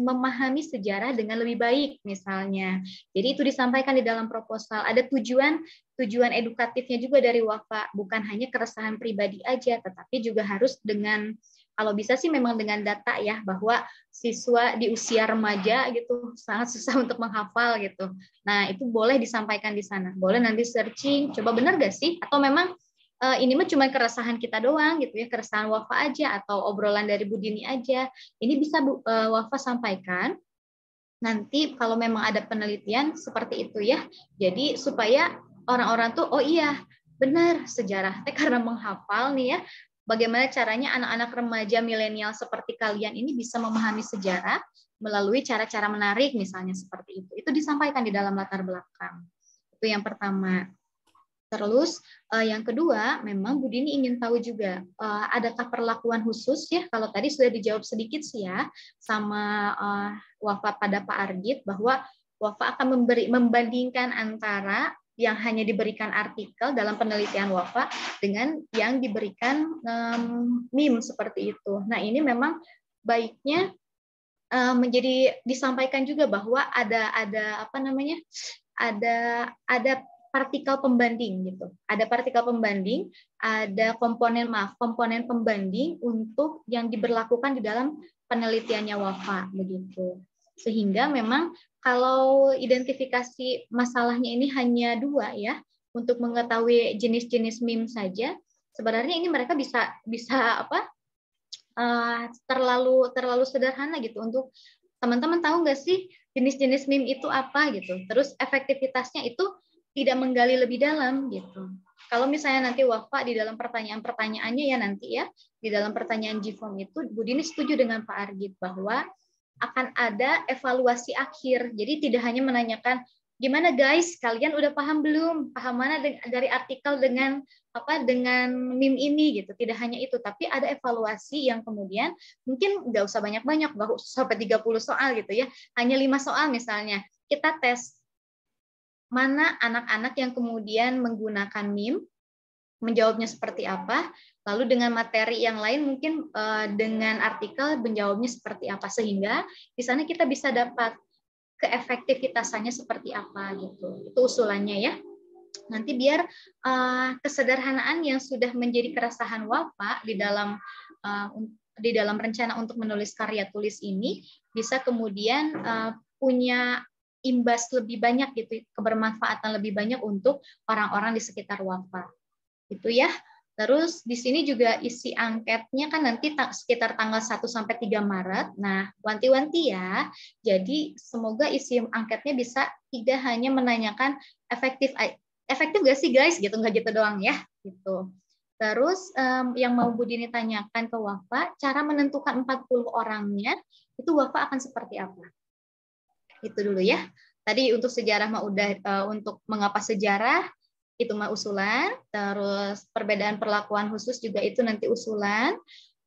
memahami sejarah dengan lebih baik misalnya. Jadi itu disampaikan di dalam proposal. Ada tujuan edukatifnya juga dari Wafa, bukan hanya keresahan pribadi aja, tetapi juga harus dengan, kalau bisa sih memang dengan data ya, bahwa siswa di usia remaja gitu sangat susah untuk menghafal gitu. Nah, itu boleh disampaikan di sana. Boleh nanti searching, coba benar gak sih? Atau memang ini mah cuma keresahan kita doang gitu ya, keresahan Wafa aja atau obrolan dari Bu Dini aja. Ini bisa Wafa sampaikan nanti kalau memang ada penelitian seperti itu ya. Jadi supaya orang-orang tuh oh iya benar sejarah karena menghafal nih ya. Bagaimana caranya anak-anak remaja milenial seperti kalian ini bisa memahami sejarah melalui cara-cara menarik misalnya seperti itu. Itu disampaikan di dalam latar belakang. Itu yang pertama. Terus yang kedua, memang Bu Dini ingin tahu juga adakah perlakuan khusus ya? Kalau tadi sudah dijawab sedikit sih ya sama Wafa pada Pak Argit bahwa Wafa akan membandingkan antara yang hanya diberikan artikel dalam penelitian Wafa dengan yang diberikan meme seperti itu. Nah ini memang baiknya menjadi disampaikan juga bahwa ada partikel pembanding gitu. Ada partikel pembanding, ada komponen pembanding untuk yang diberlakukan di dalam penelitiannya Wafa begitu. Sehingga memang kalau identifikasi masalahnya ini hanya 2 ya, untuk mengetahui jenis-jenis meme saja, sebenarnya ini mereka bisa terlalu sederhana gitu untuk teman-teman tahu nggak sih jenis-jenis meme itu apa gitu. Terus efektivitasnya itu tidak menggali lebih dalam gitu. kalau misalnya nanti Wafa di dalam pertanyaan-pertanyaannya ya nanti ya, di dalam pertanyaan GFOM itu, Bu Dini setuju dengan Pak Argit bahwa akan ada evaluasi akhir. Jadi tidak hanya menanyakan, gimana guys, kalian udah paham belum? Paham mana dari artikel dengan meme ini gitu. Tidak hanya itu, tapi ada evaluasi yang kemudian mungkin nggak usah banyak-banyak, nggak usah sampai 30 soal gitu ya. Hanya 5 soal misalnya. Kita tes mana anak-anak yang kemudian menggunakan meme, menjawabnya seperti apa, lalu dengan materi yang lain mungkin dengan artikel menjawabnya seperti apa, sehingga di sana kita bisa dapat keefektivitasannya seperti apa gitu. Itu usulannya ya. Nanti biar kesederhanaan yang sudah menjadi keresahan Wafa di dalam rencana untuk menulis karya tulis ini bisa kemudian punya imbas lebih banyak gitu, kebermanfaatan lebih banyak untuk orang-orang di sekitar Wafa. Itu ya. Terus di sini juga isi angketnya kan nanti sekitar tanggal 1 sampai 3 Maret. Nah, wanti-wanti ya. Jadi semoga isi angketnya bisa tidak hanya menanyakan efektif gak sih guys gitu, nggak gitu doang ya gitu. Terus yang mau Bu Dini tanyakan ke Wafa, cara menentukan 40 orangnya itu Wafa akan seperti apa? Itu dulu ya. Tadi untuk sejarah mah udah untuk mengapa sejarah itu mah usulan, terus perbedaan perlakuan khusus juga itu nanti usulan,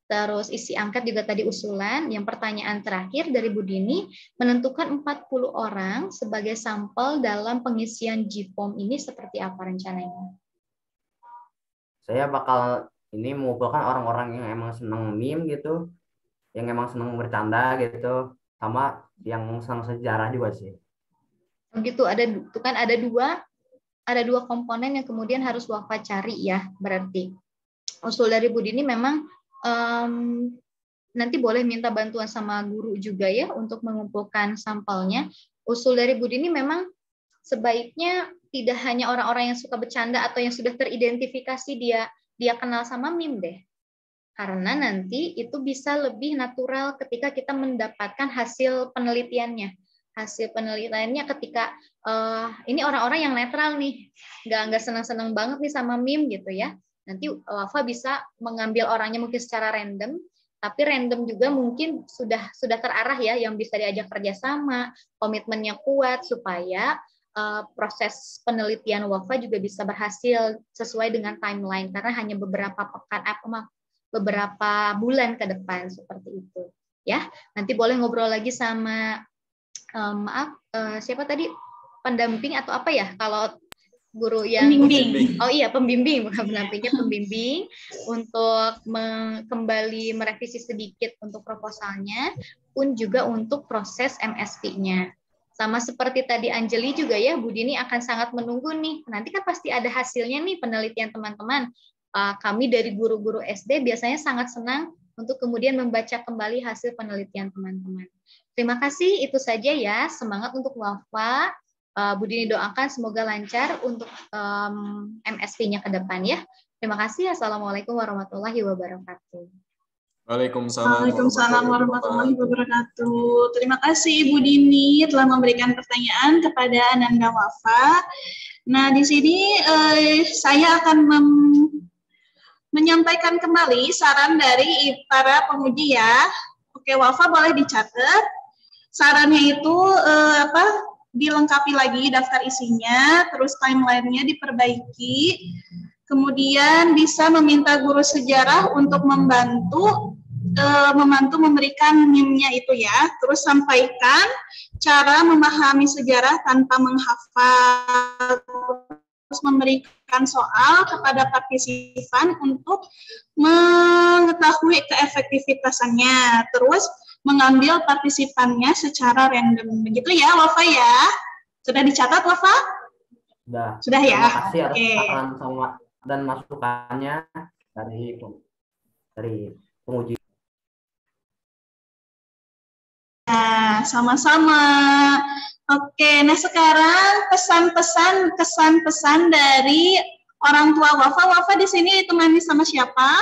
terus isi angket juga tadi usulan. Yang pertanyaan terakhir dari Bu Dini, menentukan 40 orang sebagai sampel dalam pengisian GFOM ini seperti apa rencananya? Saya bakal ini mengumpulkan orang-orang yang emang seneng meme gitu, yang emang seneng bercanda gitu, sama yang seneng sejarah juga sih. Begitu, ada dua komponen yang kemudian harus Wafa cari ya, berarti. Usul dari Bu Dini memang nanti boleh minta bantuan sama guru juga ya untuk mengumpulkan sampelnya. Usul dari Bu Dini memang sebaiknya tidak hanya orang-orang yang suka bercanda atau yang sudah teridentifikasi dia kenal sama meme deh. Karena nanti itu bisa lebih natural ketika kita mendapatkan hasil penelitiannya. Hasil penelitiannya ketika ini orang-orang yang netral nih, nggak senang-senang banget nih sama meme gitu ya. Nanti Wafa bisa mengambil orangnya mungkin secara random, tapi random juga mungkin sudah terarah ya, yang bisa diajak kerjasama, komitmennya kuat supaya proses penelitian Wafa juga bisa berhasil sesuai dengan timeline, karena hanya beberapa bulan ke depan seperti itu. Ya, nanti boleh ngobrol lagi sama siapa tadi, pendamping atau apa ya kalau guru yang pembimbing. Oh iya, pembimbing, bukan pendampingnya, pembimbing untuk kembali merevisi sedikit untuk proposalnya pun juga untuk proses MSP-nya. Sama seperti tadi Anjeli juga ya, Bu Dini akan sangat menunggu nih. Nanti kan pasti ada hasilnya nih penelitian teman-teman. Kami dari guru-guru SD biasanya sangat senang untuk kemudian membaca kembali hasil penelitian teman-teman. Terima kasih, itu saja ya. Semangat untuk Wafa. Bu Dini doakan semoga lancar untuk MSP-nya ke depan ya. Terima kasih. Assalamualaikum warahmatullahi wabarakatuh. Waalaikumsalam warahmatullahi wabarakatuh. Terima kasih Ibu Dini telah memberikan pertanyaan kepada Ananda Wafa. Nah, di sini saya akan menyampaikan kembali saran dari para penguji ya. Oke, Wafa boleh dicatat. Sarannya itu dilengkapi lagi daftar isinya, terus timeline-nya diperbaiki. Kemudian bisa meminta guru sejarah untuk membantu memberikan meme-nya itu ya. Terus sampaikan cara memahami sejarah tanpa menghafal. Terus memberikan soal kepada partisipan untuk mengetahui keefektivitasannya. Terus mengambil partisipannya secara random. Begitu ya, Wafa ya? Sudah dicatat, Wafa? Sudah ya? Terima kasih atas saran dan masukannya dari penguji. Nah, sama-sama. Oke, nah sekarang kesan-pesan dari orang tua Wafa. Wafa di sini ditemani sama siapa?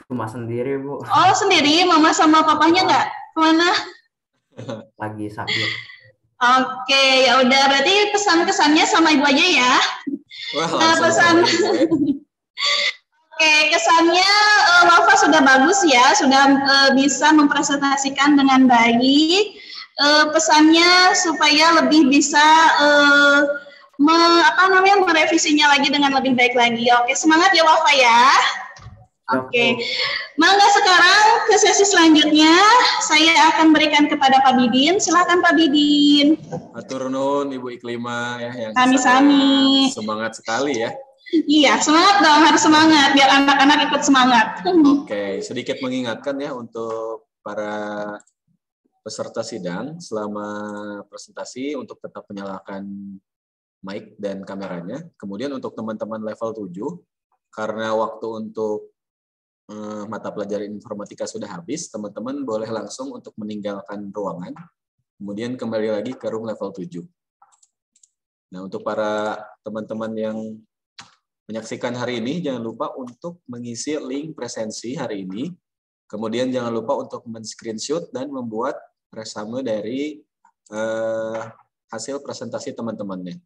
Cuma sendiri, Bu. Oh, sendiri? Mama sama papanya nggak? Kemana? Lagi sakit. Oke, ya udah. Berarti pesan-kesannya sama ibu aja ya. Wah, Nah, langsung pesan. mulai, Bu. Oke, kesannya Wafa sudah bagus ya, sudah bisa mempresentasikan dengan baik. Pesannya supaya lebih bisa merevisinya lagi dengan lebih baik lagi. Oke, semangat ya Wafa ya. Oke, mangga sekarang ke sesi selanjutnya saya akan berikan kepada Pak Bidin. Silakan Pak Bidin. Atur nuhun Ibu Iklima ya yang Sami-sami. semangat sekali ya. Iya, semangat dong, harus semangat biar anak-anak ikut semangat. Oke, sedikit mengingatkan ya untuk para peserta sidang selama presentasi untuk tetap menyalakan mic dan kameranya. Kemudian untuk teman-teman level 7, karena waktu untuk mata pelajaran informatika sudah habis, teman-teman boleh langsung untuk meninggalkan ruangan, kemudian kembali lagi ke room level 7. Nah, untuk para teman-teman yang menyaksikan hari ini, jangan lupa untuk mengisi link presensi hari ini, kemudian jangan lupa untuk men-screenshot dan membuat resume dari hasil presentasi teman-temannya.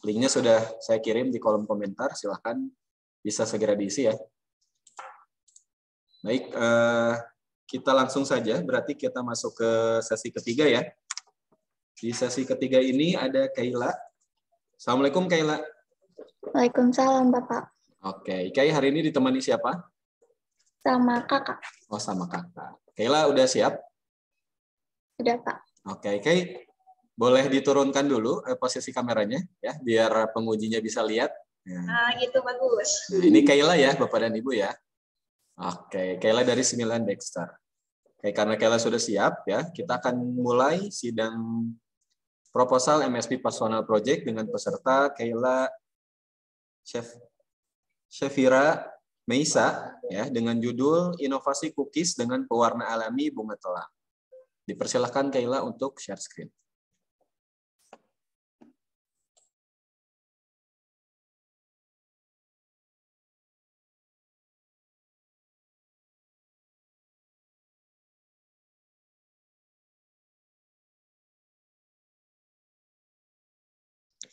Linknya sudah saya kirim di kolom komentar, silahkan bisa segera diisi ya. Baik, kita langsung saja, berarti kita masuk ke sesi ketiga ya. Di sesi ketiga ini ada Kaila. Assalamualaikum Kaila. Waalaikumsalam Bapak. Oke, Kai hari ini ditemani siapa? Sama Kakak. Oh, sama kakak. Kaila udah siap? Sudah Pak. Oke, Kai boleh diturunkan dulu posisi kameranya ya, biar pengujinya bisa lihat. Nah, gitu bagus. Nah, ini Kaila ya, Bapak dan Ibu ya. Oke, Kaila dari 9 Dexter. Oke, karena Kaila sudah siap ya, kita akan mulai sidang proposal MSP Personal Project dengan peserta Kaila Shefira Meisa ya, dengan judul Inovasi Cookies dengan Pewarna Alami Bunga Telang. Dipersilakan Kaila untuk share screen.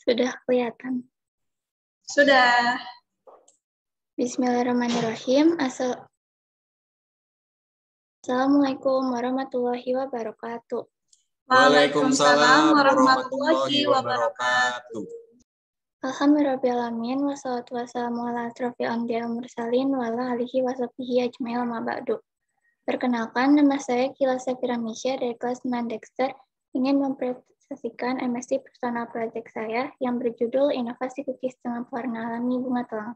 Sudah kelihatan. Sudah. Bismillahirrahmanirrahim. Assalamualaikum warahmatullahi wabarakatuh. Waalaikumsalam warahmatullahi wabarakatuh. Alhamdulillahirrahmanirrahim. Wassalatu wassalamu ala asrofil anbiya'i wal mursalin wa ala alihi wa sahbihi ajmain ma ba'du. Perkenalkan, nama saya Kila Shefira Meisa dari kelas 9 Dexter, ingin mempresentasikan MSc Personal Project saya yang berjudul Inovasi Cookies dengan Pewarna Alami Bunga Telang.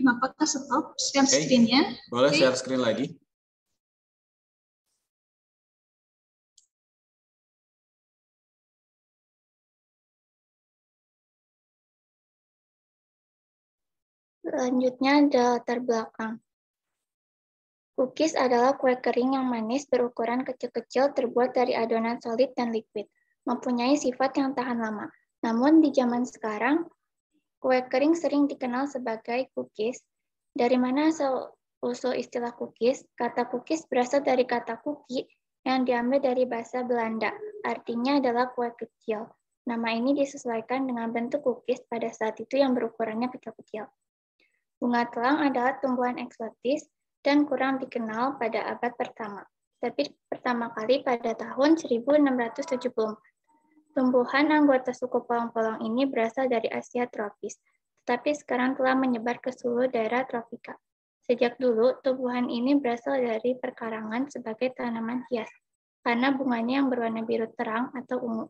Kenapa ke stop share screen-nya? Boleh share screen lagi? Selanjutnya ada latar belakang. Cookies adalah kue kering yang manis berukuran kecil-kecil terbuat dari adonan solid dan liquid, mempunyai sifat yang tahan lama. Namun di zaman sekarang, kue kering sering dikenal sebagai cookies. Dari mana asal-usul istilah cookies? Kata cookies berasal dari kata cookie yang diambil dari bahasa Belanda, artinya adalah kue kecil. Nama ini disesuaikan dengan bentuk cookies pada saat itu yang berukurannya kecil-kecil. Bunga telang adalah tumbuhan eksotis dan kurang dikenal pada abad pertama, tapi pertama kali pada tahun 1674. Tumbuhan anggota suku polong-polong ini berasal dari Asia tropis, tetapi sekarang telah menyebar ke seluruh daerah tropika. Sejak dulu, tumbuhan ini berasal dari perkarangan sebagai tanaman hias, karena bunganya yang berwarna biru terang atau ungu.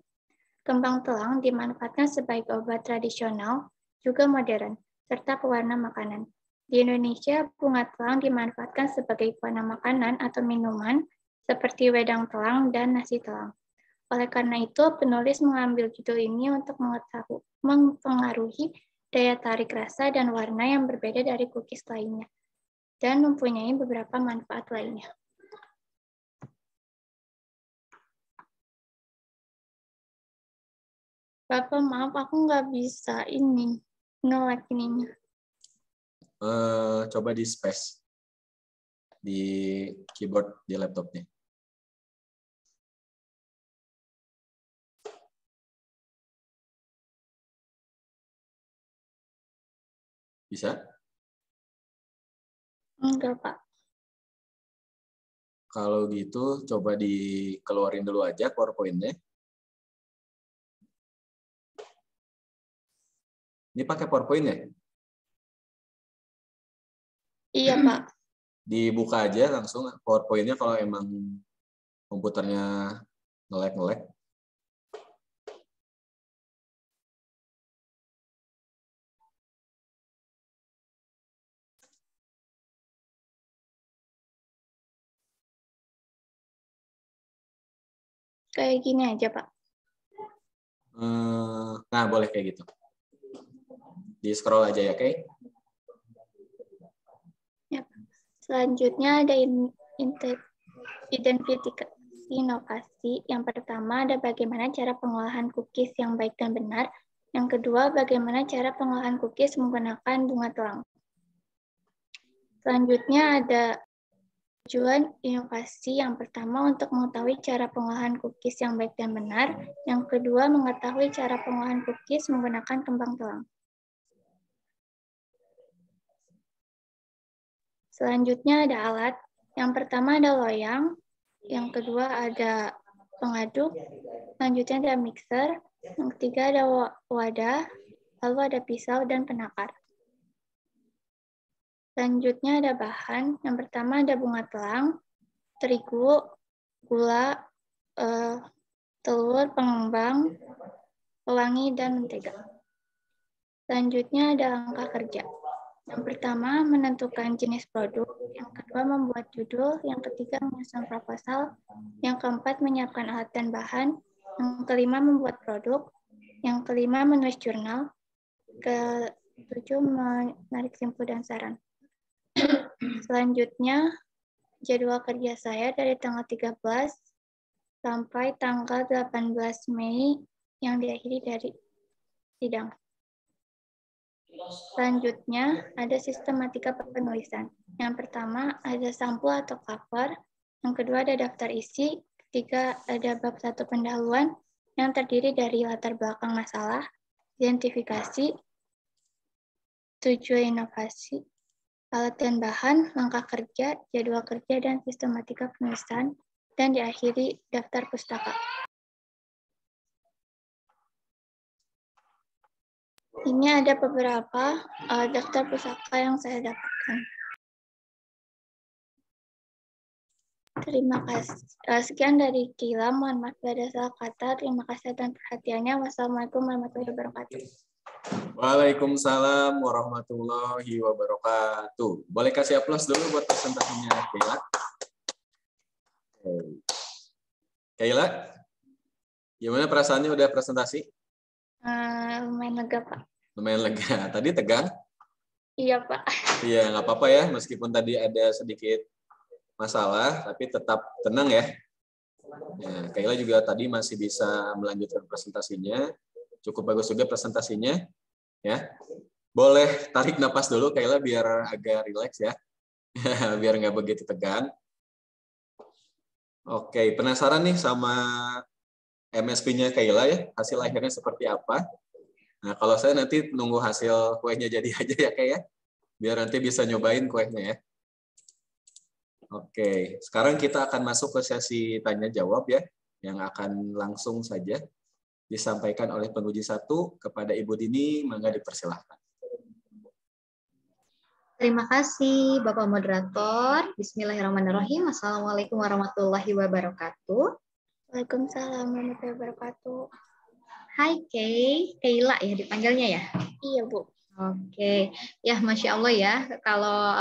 Kembang telang dimanfaatkan sebagai obat tradisional, juga modern, serta pewarna makanan. Di Indonesia, bunga telang dimanfaatkan sebagai pewarna makanan atau minuman, seperti wedang telang dan nasi telang. Oleh karena itu, penulis mengambil judul ini untuk mempengaruhi daya tarik rasa dan warna yang berbeda dari cookies lainnya, dan mempunyai beberapa manfaat lainnya. Bapak, maaf, aku nggak bisa ini nge-like ininya. Coba di space di keyboard di laptopnya. Bisa? Enggak, Pak. Kalau gitu, coba dikeluarin dulu aja PowerPoint-nya. Ini pakai PowerPoint ya? Iya, Pak. Dibuka aja langsung PowerPoint-nya kalau emang komputernya nge-lag. Kayak gini aja, Pak. Nah, boleh kayak gitu. Di scroll aja ya, oke? Ya, Pak. Selanjutnya ada identifikasi inovasi. Yang pertama ada bagaimana cara pengolahan cookies yang baik dan benar. Yang kedua, bagaimana cara pengolahan cookies menggunakan bunga telang. Selanjutnya ada tujuan inovasi. Yang pertama untuk mengetahui cara pengolahan cookies yang baik dan benar. Yang kedua, mengetahui cara pengolahan cookies menggunakan kembang telang. Selanjutnya ada alat. Yang pertama ada loyang. Yang kedua ada pengaduk. Selanjutnya ada mixer. Yang ketiga ada wadah. Lalu ada pisau dan penakar. Selanjutnya ada bahan. Yang pertama ada bunga telang, terigu, gula, telur, pengembang, pewangi, dan mentega. Selanjutnya ada langkah kerja. Yang pertama, menentukan jenis produk. Yang kedua, membuat judul. Yang ketiga, menyusun proposal. Yang keempat, menyiapkan alat dan bahan. Yang kelima, membuat produk. Yang kelima, menulis jurnal. Ketujuh, menarik simpul dan saran. Selanjutnya, jadwal kerja saya dari tanggal 13 sampai tanggal 18 Mei yang diakhiri dari sidang. Selanjutnya, ada sistematika penulisan. Yang pertama, ada sampul atau cover. Yang kedua, ada daftar isi. Ketiga, ada bab 1 pendahuluan yang terdiri dari latar belakang masalah, identifikasi, tujuan inovasi, alat dan bahan, langkah kerja, jadwal kerja, dan sistematika penulisan, dan diakhiri daftar pustaka. Ini ada beberapa daftar pustaka yang saya dapatkan. Terima kasih. Sekian dari Kila. Mohon maaf ada salah kata. Terima kasih dan perhatiannya. Wassalamualaikum warahmatullahi wabarakatuh. Waalaikumsalam warahmatullahi wabarakatuh. Boleh kasih aplaus dulu buat presentasinya Kayla. Kayla, gimana perasaannya udah presentasi? Lumayan lega, Pak. Lumayan lega. Tadi tegang? Iya, Pak. Iya, nggak apa-apa ya. Meskipun tadi ada sedikit masalah, tapi tetap tenang ya. Nah, Kayla juga tadi masih bisa melanjutkan presentasinya. Cukup bagus juga presentasinya. Ya, boleh tarik napas dulu Kayla biar agak rileks ya. Biar nggak begitu tegang. Oke, penasaran nih sama MSP-nya Kayla ya, hasil akhirnya seperti apa? Nah, kalau saya nanti nunggu hasil kuenya jadi aja ya kayak, biar nanti bisa nyobain kuenya ya. Oke, sekarang kita akan masuk ke sesi tanya jawab ya, yang akan langsung saja disampaikan oleh penguji 1 kepada Ibu Dini, mangga dipersilahkan. Terima kasih Bapak Moderator. Bismillahirrahmanirrahim. Assalamualaikum warahmatullahi wabarakatuh. Waalaikumsalam warahmatullahi wabarakatuh. Hai Kay, Kayla ya dipanggilnya ya? Iya, Bu. Oke, ya Masya Allah ya, kalau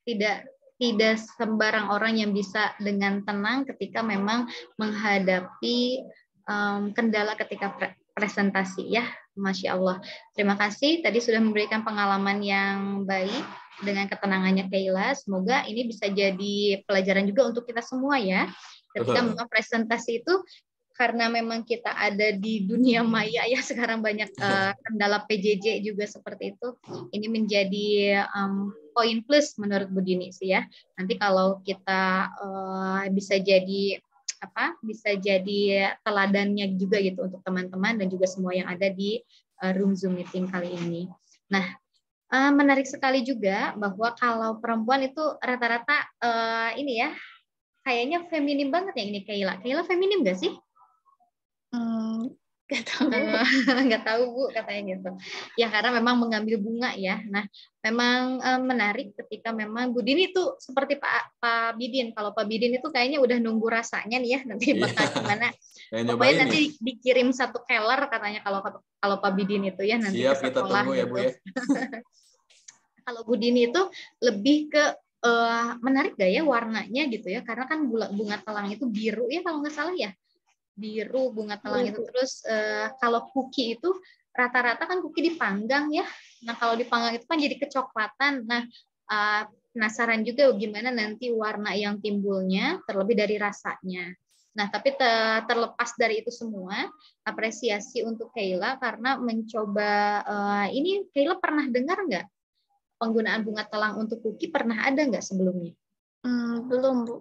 tidak sembarang orang yang bisa dengan tenang ketika memang menghadapi kendala ketika presentasi ya, Masya Allah. Terima kasih, tadi sudah memberikan pengalaman yang baik dengan ketenangannya Kayla. Semoga ini bisa jadi pelajaran juga untuk kita semua ya. Ketika memang presentasi itu karena memang kita ada di dunia maya ya, sekarang banyak kendala PJJ juga seperti itu. Ini menjadi poin plus menurut Bu Dini sih ya. Nanti kalau kita bisa jadi teladannya juga gitu untuk teman-teman dan juga semua yang ada di room Zoom meeting kali ini. Nah, menarik sekali juga bahwa kalau perempuan itu rata-rata ini ya, kayaknya feminim banget ya ini Kayla. Kayla feminim nggak sih? Nggak tahu. Nggak tahu Bu, katanya gitu. Ya karena memang mengambil bunga ya. Nah, memang menarik ketika memang Bu Dini itu seperti Pak Bidin. Kalau Pak Bidin itu kayaknya udah nunggu rasanya nih ya, nanti bakal gimana. Pokoknya nanti dikirim 1 keler katanya kalau Pak Bidin itu ya nanti siap, ke sekolah. kita tunggu ya Bu ya. Kalau Bu Dini itu lebih ke menarik gak ya warnanya gitu ya, karena kan bunga telang itu biru ya kalau nggak salah ya, biru bunga telang itu. Terus kalau kuki itu rata-rata kan kuki dipanggang ya, nah kalau dipanggang itu kan jadi kecoklatan. Nah, penasaran juga gimana nanti warna yang timbulnya, terlebih dari rasanya. Nah, tapi terlepas dari itu semua, apresiasi untuk Kayla karena mencoba ini. Kayla pernah dengar nggak penggunaan bunga telang untuk kuki, pernah ada nggak sebelumnya? Belum, Bu.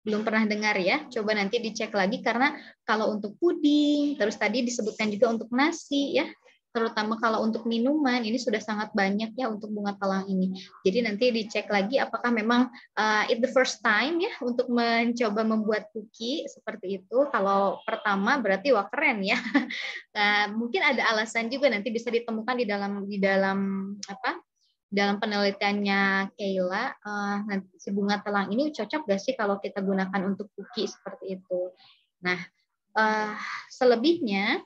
Belum pernah dengar ya? Coba nanti dicek lagi, karena kalau untuk puding, terus tadi disebutkan juga untuk nasi ya, terutama kalau untuk minuman, ini sudah sangat banyak ya untuk bunga telang ini. Jadi nanti dicek lagi apakah memang it the first time ya untuk mencoba membuat kuki seperti itu. Kalau pertama berarti wah keren ya. Nah, mungkin ada alasan juga nanti bisa ditemukan di dalam penelitiannya Kayla, nanti si bunga telang ini cocok gak sih kalau kita gunakan untuk kuki seperti itu. Nah, selebihnya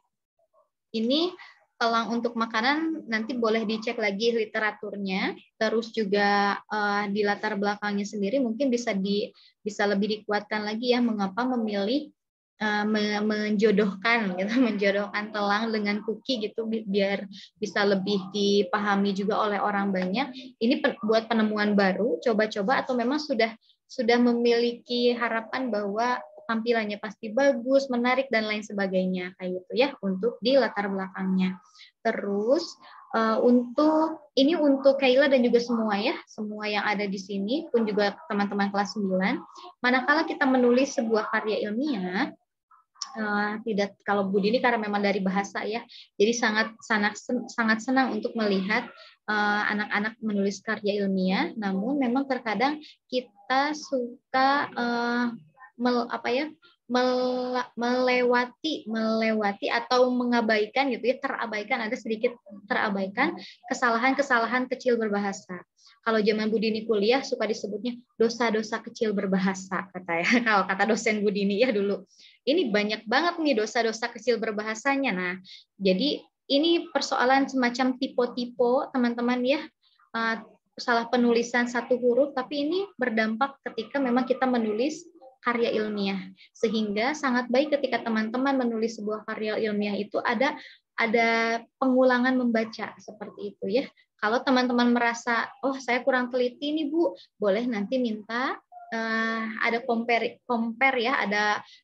ini telang untuk makanan nanti boleh dicek lagi literaturnya, terus juga di latar belakangnya sendiri mungkin bisa lebih dikuatkan lagi ya mengapa memilih menjodohkan telang dengan kuki gitu, biar bisa lebih dipahami juga oleh orang banyak. Ini buat penemuan baru, coba-coba, atau memang sudah memiliki harapan bahwa tampilannya pasti bagus, menarik dan lain sebagainya kayak gitu ya untuk di latar belakangnya. Terus untuk Kayla dan juga semua yang ada di sini pun juga teman-teman kelas 9, manakala kita menulis sebuah karya ilmiah, tidak, kalau Bu Dini karena memang dari bahasa ya, jadi sangat senang untuk melihat anak-anak menulis karya ilmiah. Namun memang terkadang kita suka melewati atau mengabaikan gitu ya, ada sedikit terabaikan kesalahan-kesalahan kecil berbahasa. Kalau zaman Bu Dini kuliah suka disebutnya dosa-dosa kecil berbahasa kalau kata dosen Bu Dini ya dulu. Ini banyak banget nih dosa-dosa kecil berbahasanya. Nah, jadi ini persoalan semacam tipe-tipe teman-teman ya, salah penulisan satu huruf, tapi ini berdampak ketika memang kita menulis karya ilmiah. Sehingga sangat baik ketika teman-teman menulis sebuah karya ilmiah itu ada pengulangan membaca seperti itu ya. Kalau teman-teman merasa, oh saya kurang teliti nih Bu, boleh nanti minta ada compare ya,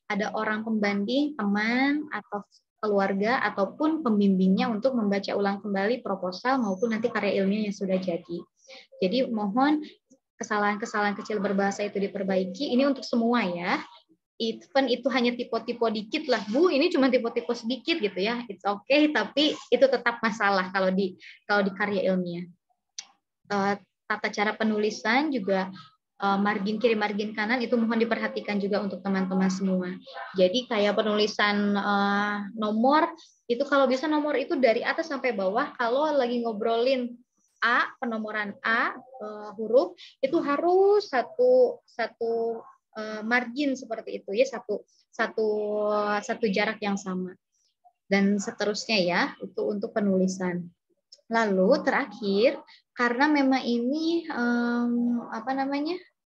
ada orang pembanding, teman atau keluarga ataupun pembimbingnya untuk membaca ulang kembali proposal maupun nanti karya ilmiah yang sudah jadi. Jadi mohon kesalahan-kesalahan kecil berbahasa itu diperbaiki. Ini untuk semua ya. Even itu hanya tipe-tipe dikit lah, Bu, ini cuma tipe-tipe sedikit gitu ya. It's okay, tapi itu tetap masalah kalau di karya ilmiah. Tata cara penulisan juga margin kiri, margin kanan itu mohon diperhatikan juga untuk teman-teman semua. Jadi kayak penulisan nomor itu kalau bisa nomor itu dari atas sampai bawah. Kalau lagi ngobrolin penomoran huruf itu harus satu margin seperti itu ya, satu jarak yang sama dan seterusnya ya, itu untuk penulisan. Lalu terakhir, karena memang ini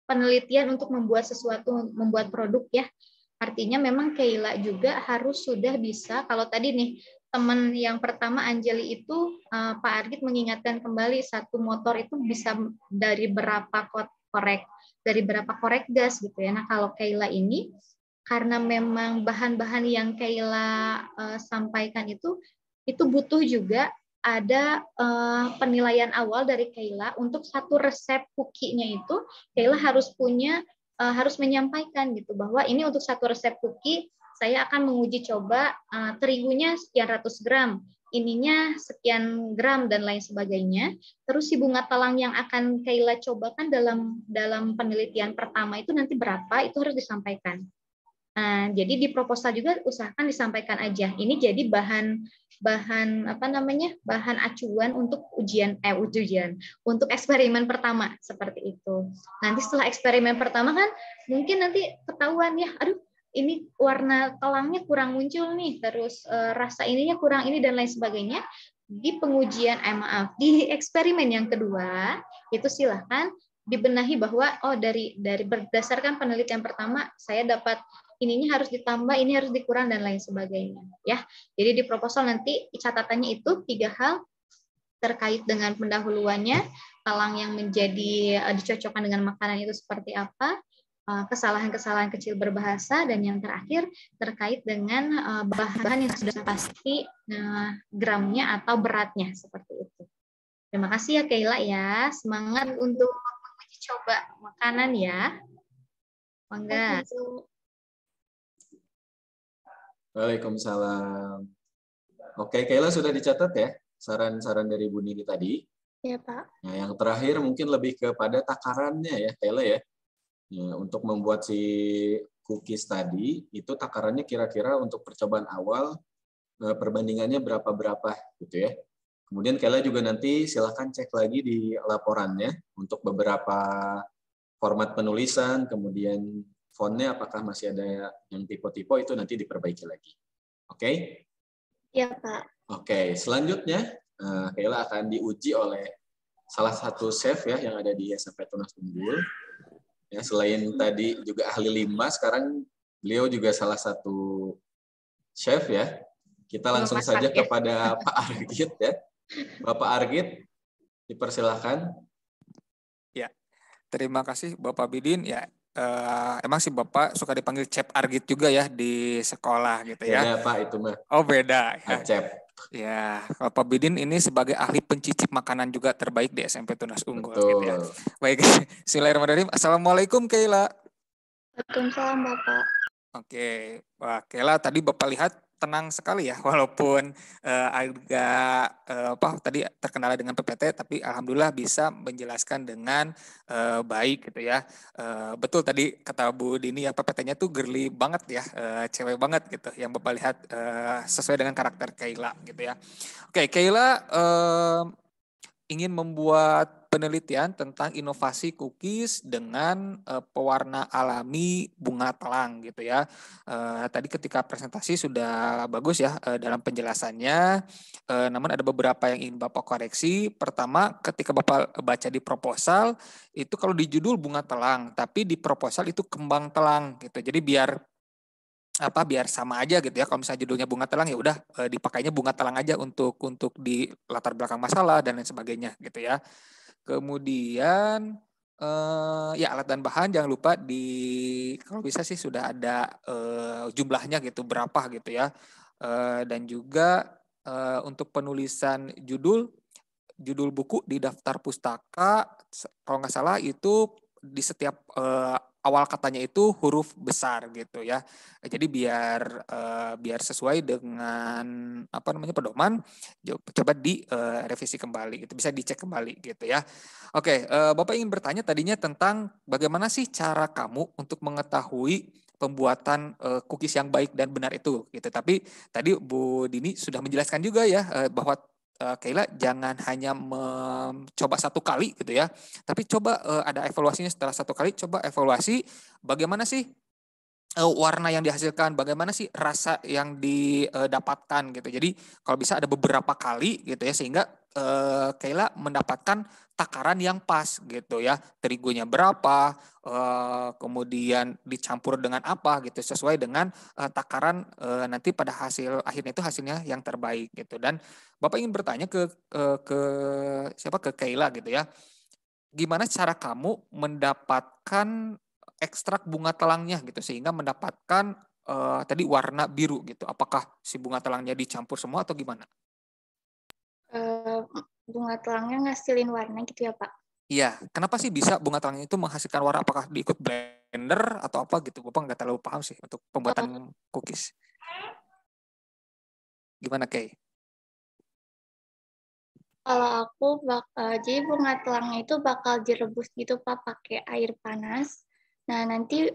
penelitian untuk membuat produk ya, artinya memang Kayla juga harus sudah bisa. Kalau tadi nih teman yang pertama Anjali itu Pak Argit mengingatkan kembali, satu motor itu bisa dari berapa korek gas gitu ya. Nah kalau Kayla ini karena memang bahan-bahan yang Kayla sampaikan itu butuh juga ada penilaian awal dari Kayla untuk satu resep cookie-nya itu. Kayla harus harus menyampaikan gitu bahwa ini untuk satu resep cookie saya akan menguji coba terigunya sekian ratus gram, ininya sekian gram dan lain sebagainya. Terus si bunga telang yang akan Kayla cobakan dalam penelitian pertama itu nanti berapa, itu harus disampaikan. Nah, jadi di proposal juga usahakan disampaikan aja. Ini jadi bahan acuan untuk ujian untuk eksperimen pertama seperti itu. Nanti setelah eksperimen pertama kan mungkin nanti ketahuan ya, aduh ini warna telangnya kurang muncul nih, terus rasa ininya kurang ini dan lain sebagainya. Di pengujian di eksperimen yang kedua itu silahkan dibenahi bahwa dari berdasarkan penelitian pertama saya dapat ininya harus ditambah, ini harus dikurang dan lain sebagainya ya. Jadi di proposal nanti catatannya itu 3 hal terkait dengan pendahuluannya, talang yang menjadi dicocokkan dengan makanan itu seperti apa, kesalahan-kesalahan kecil berbahasa, dan yang terakhir terkait dengan bahan-bahan yang sudah pasti gramnya atau beratnya seperti itu. Terima kasih ya Kayla ya, semangat untuk menguji coba makanan ya. Mangga. Waalaikumsalam. Oke, Kayla sudah dicatat ya saran-saran dari Bu Nini tadi. Ya, Pak. Nah, yang terakhir mungkin lebih kepada takarannya ya, Kayla ya. Untuk membuat si cookies tadi, itu takarannya kira-kira untuk percobaan awal perbandingannya berapa-berapa gitu ya. Kemudian Kayla juga nanti silahkan cek lagi di laporannya untuk beberapa format penulisan, kemudian fontnya apakah masih ada yang tipe-tipe, itu nanti diperbaiki lagi. Oke? Ya, Pak. Oke, selanjutnya Kayla akan diuji oleh salah satu chef ya yang ada di SMP Tunas Unggul. Ya, selain tadi juga ahli limbah, sekarang beliau juga salah satu chef ya. Kita langsung saja kepada Pak Argit ya. Bapak Argit, dipersilahkan. Ya, terima kasih Bapak Bidin. Ya, emang sih Bapak suka dipanggil Chef Argit juga ya di sekolah gitu ya. Beda Pak itu mah. Oh beda. Ya. Acep. Ya, Bapak Bidin ini sebagai ahli pencicip makanan juga terbaik di SMP Tunas Unggul. Betul. Gitu ya. Baik, Bismillahirrahmanirrahim. Assalamualaikum Kayla. Waalaikumsalam Bapak. Oke, wah Kayla tadi Bapak lihat tenang sekali ya, walaupun agak tadi terkendala dengan PPT, tapi alhamdulillah bisa menjelaskan dengan baik gitu ya. Betul tadi kata Bu Dini ya, PPT-nya tuh girly banget ya, cewek banget gitu. Yang Bapak lihat sesuai dengan karakter Kayla gitu ya. Oke, Kayla ingin membuat penelitian tentang inovasi cookies dengan pewarna alami bunga telang gitu ya. Tadi ketika presentasi sudah bagus ya dalam penjelasannya, namun ada beberapa yang ingin Bapak koreksi. Pertama, ketika Bapak baca di proposal, itu kalau di judul bunga telang, tapi di proposal itu kembang telang gitu. Jadi biar sama aja gitu ya. Kalau misalnya judulnya bunga telang ya udah dipakainya bunga telang aja untuk di latar belakang masalah dan lain sebagainya gitu ya. Kemudian ya alat dan bahan jangan lupa kalau bisa sih sudah ada jumlahnya gitu berapa gitu ya. Dan juga untuk penulisan judul buku di daftar pustaka kalau nggak salah itu di setiap awal katanya itu huruf besar gitu ya. Jadi biar sesuai dengan pedoman, coba direvisi kembali gitu, bisa dicek kembali gitu ya. Oke, Bapak ingin bertanya tadinya tentang bagaimana sih cara kamu untuk mengetahui pembuatan cookies yang baik dan benar itu gitu. Tapi tadi Bu Dini sudah menjelaskan juga ya bahwa Kayla jangan hanya mencoba satu kali gitu ya, tapi coba ada evaluasinya setelah satu kali, coba evaluasi bagaimana sih warna yang dihasilkan, bagaimana sih rasa yang didapatkan gitu. Jadi kalau bisa ada beberapa kali gitu ya, sehingga Kayla mendapatkan takaran yang pas gitu ya, terigunya berapa, kemudian dicampur dengan apa gitu, sesuai dengan takaran nanti pada hasil akhirnya itu hasilnya yang terbaik gitu. Dan Bapak ingin bertanya ke Kayla gitu ya, gimana cara kamu mendapatkan mengekstrak bunga telangnya gitu sehingga mendapatkan tadi warna biru gitu. Apakah si bunga telangnya dicampur semua atau gimana? Bunga telangnya ngasilin warna gitu ya, Pak? Iya, kenapa sih bisa bunga telangnya itu menghasilkan warna? Apakah diikut blender atau apa gitu? Bapak nggak terlalu paham sih untuk pembuatan cookies. Gimana, Kay? Kalau aku jadi bunga telangnya itu bakal direbus gitu Pak pakai air panas. Nah nanti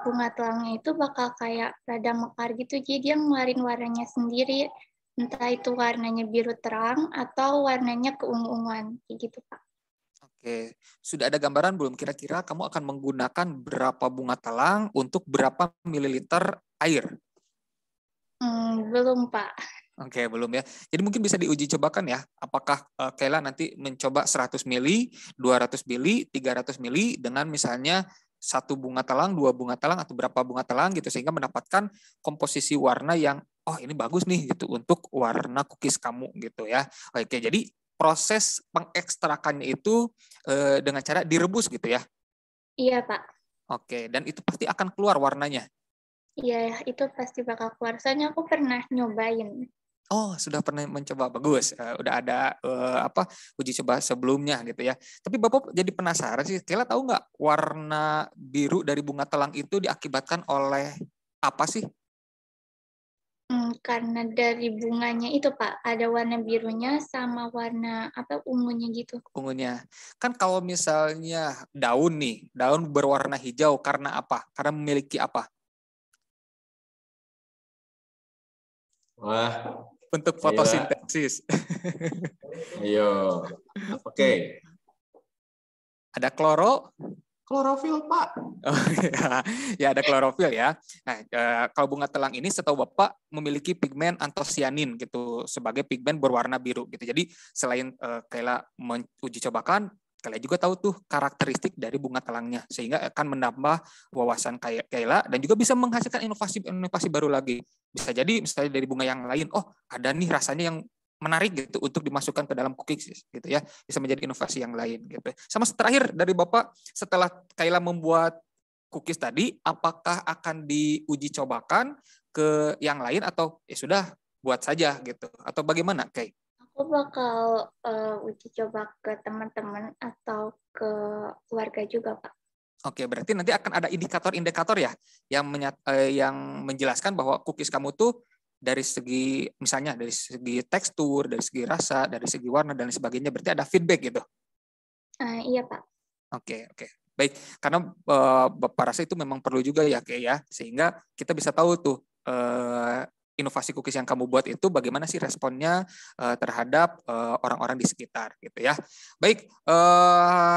bunga telangnya itu bakal kayak rada mekar gitu, jadi dia ngeluarin warnanya sendiri. Entah itu warnanya biru terang atau warnanya keungu-unguan, kayak gitu Pak. Oke, sudah ada gambaran belum kira-kira kamu akan menggunakan berapa bunga telang untuk berapa mililiter air? Belum Pak. Oke, belum ya. Jadi mungkin bisa diuji cobakan ya. Apakah Kayla nanti mencoba 100 mili, 200 mili, 300 mili dengan misalnya 1 bunga telang, 2 bunga telang, atau berapa bunga telang gitu. Sehingga mendapatkan komposisi warna yang, oh ini bagus nih gitu untuk warna cookies kamu gitu ya. Oke, jadi proses pengekstrakannya itu dengan cara direbus gitu ya. Iya Pak. Oke, dan itu pasti akan keluar warnanya. Iya, itu pasti bakal keluar. Soalnya aku pernah nyobain. Oh, sudah pernah mencoba, bagus. Udah ada uji coba sebelumnya gitu ya. Tapi Bapak jadi penasaran sih, Kayla tahu nggak warna biru dari bunga telang itu diakibatkan oleh apa sih? Karena dari bunganya itu Pak, ada warna birunya sama warna ungunya gitu. Ungunya. Kan kalau misalnya daun nih, daun berwarna hijau karena apa? Karena memiliki apa? Wah, Untuk fotosintesis. Ayo. Oke. Ada Klorofil, Pak. Oh, ya ada klorofil ya. Nah, kalau bunga telang ini setahu Bapak memiliki pigmen antosianin gitu sebagai pigmen berwarna biru gitu. Jadi selain Kayla menguji cobakan, Kayla juga tahu tuh karakteristik dari bunga telangnya sehingga akan menambah wawasan Kayla dan juga bisa menghasilkan inovasi baru lagi. Bisa jadi misalnya dari bunga yang lain, oh ada nih rasanya yang menarik gitu untuk dimasukkan ke dalam cookies gitu ya, bisa menjadi inovasi yang lain gitu. Sama terakhir dari Bapak, setelah Kayla membuat cookies tadi, apakah akan diuji cobakan ke yang lain atau ya sudah buat saja gitu atau bagaimana, Kay? Aku bakal uji coba ke teman-teman atau ke keluarga juga Pak. Oke, berarti nanti akan ada indikator-indikator ya yang menjelaskan bahwa cookies kamu tuh dari segi misalnya dari segi tekstur, dari segi rasa, dari segi warna dan sebagainya, berarti ada feedback gitu. Iya Pak. Oke. Baik, karena Bapak rasa itu memang perlu juga ya, Kay ya, sehingga kita bisa tahu tuh inovasi cookies yang kamu buat itu bagaimana sih responnya terhadap orang-orang di sekitar gitu ya. Baik,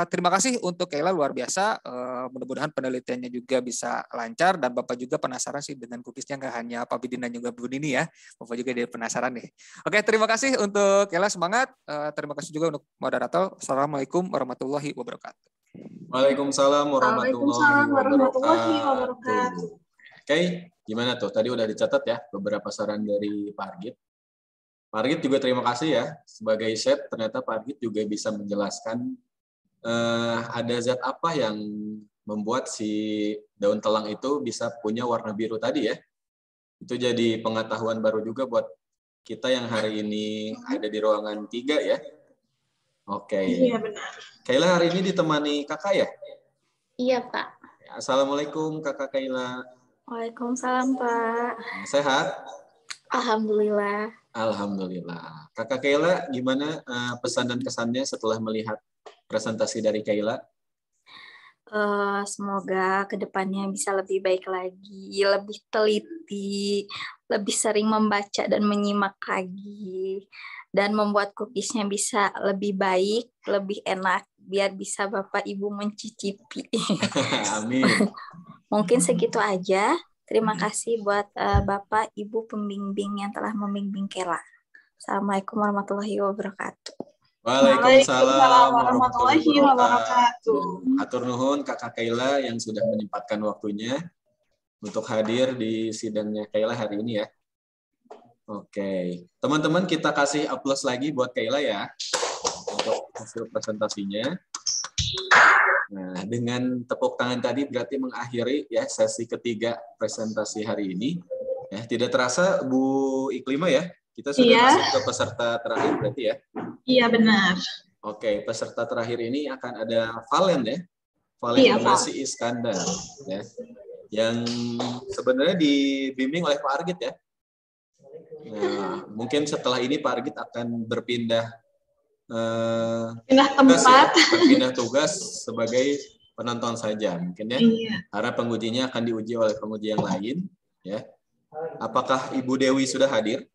terima kasih untuk Kayla, luar biasa. Mudah-mudahan penelitiannya juga bisa lancar dan Bapak juga penasaran sih dengan cookiesnya, nggak hanya Pak Bidin dan juga Bu Nini ya. Bapak juga jadi penasaran nih. Oke, terima kasih untuk Kayla, semangat. Terima kasih juga untuk moderator. Assalamualaikum warahmatullahi wabarakatuh. Waalaikumsalam warahmatullahi wabarakatuh. Oke, gimana tuh? Tadi udah dicatat ya beberapa saran dari Pak Argit. Pak Argit juga terima kasih ya. Sebagai chef, ternyata Pak Argit juga bisa menjelaskan ada zat apa yang membuat si daun telang itu bisa punya warna biru tadi ya. Itu jadi pengetahuan baru juga buat kita yang hari ini ada di ruangan 3 ya. Oke. Iya benar. Kayla hari ini ditemani kakak ya? Iya Pak. Assalamualaikum kakak Kayla. Waalaikumsalam Pak. Sehat? Alhamdulillah. Alhamdulillah. Kakak Kayla, gimana pesan dan kesannya setelah melihat presentasi dari Kayla? Semoga kedepannya bisa lebih baik lagi, lebih teliti, lebih sering membaca dan menyimak lagi, dan membuat cookiesnya bisa lebih baik, lebih enak, biar bisa Bapak Ibu mencicipi. Amin. Mungkin segitu aja. Terima kasih buat Bapak Ibu pembimbing yang telah membimbing Kayla. Assalamualaikum warahmatullahi wabarakatuh. Waalaikumsalam warahmatullahi wabarakatuh. Atur nuhun kakak Kayla yang sudah menyempatkan waktunya untuk hadir di sidangnya Kayla hari ini ya. Oke, teman-teman kita kasih aplaus lagi buat Kayla ya untuk hasil presentasinya. Nah, dengan tepuk tangan tadi berarti mengakhiri ya sesi ketiga presentasi hari ini. Ya, tidak terasa Bu Iklima ya, kita sudah masuk ke peserta terakhir berarti ya. Iya benar. Oke, peserta terakhir ini akan ada Valen ya. Valen Abasi Iskandar ya. Yang sebenarnya dibimbing oleh Pak Argit ya. Nah, mungkin setelah ini Pak Argit akan berpindah berpindah tugas sebagai penonton saja mungkin ya. Karena pengujinya akan diuji oleh penguji yang lain ya. Apakah Ibu Dewi sudah hadir?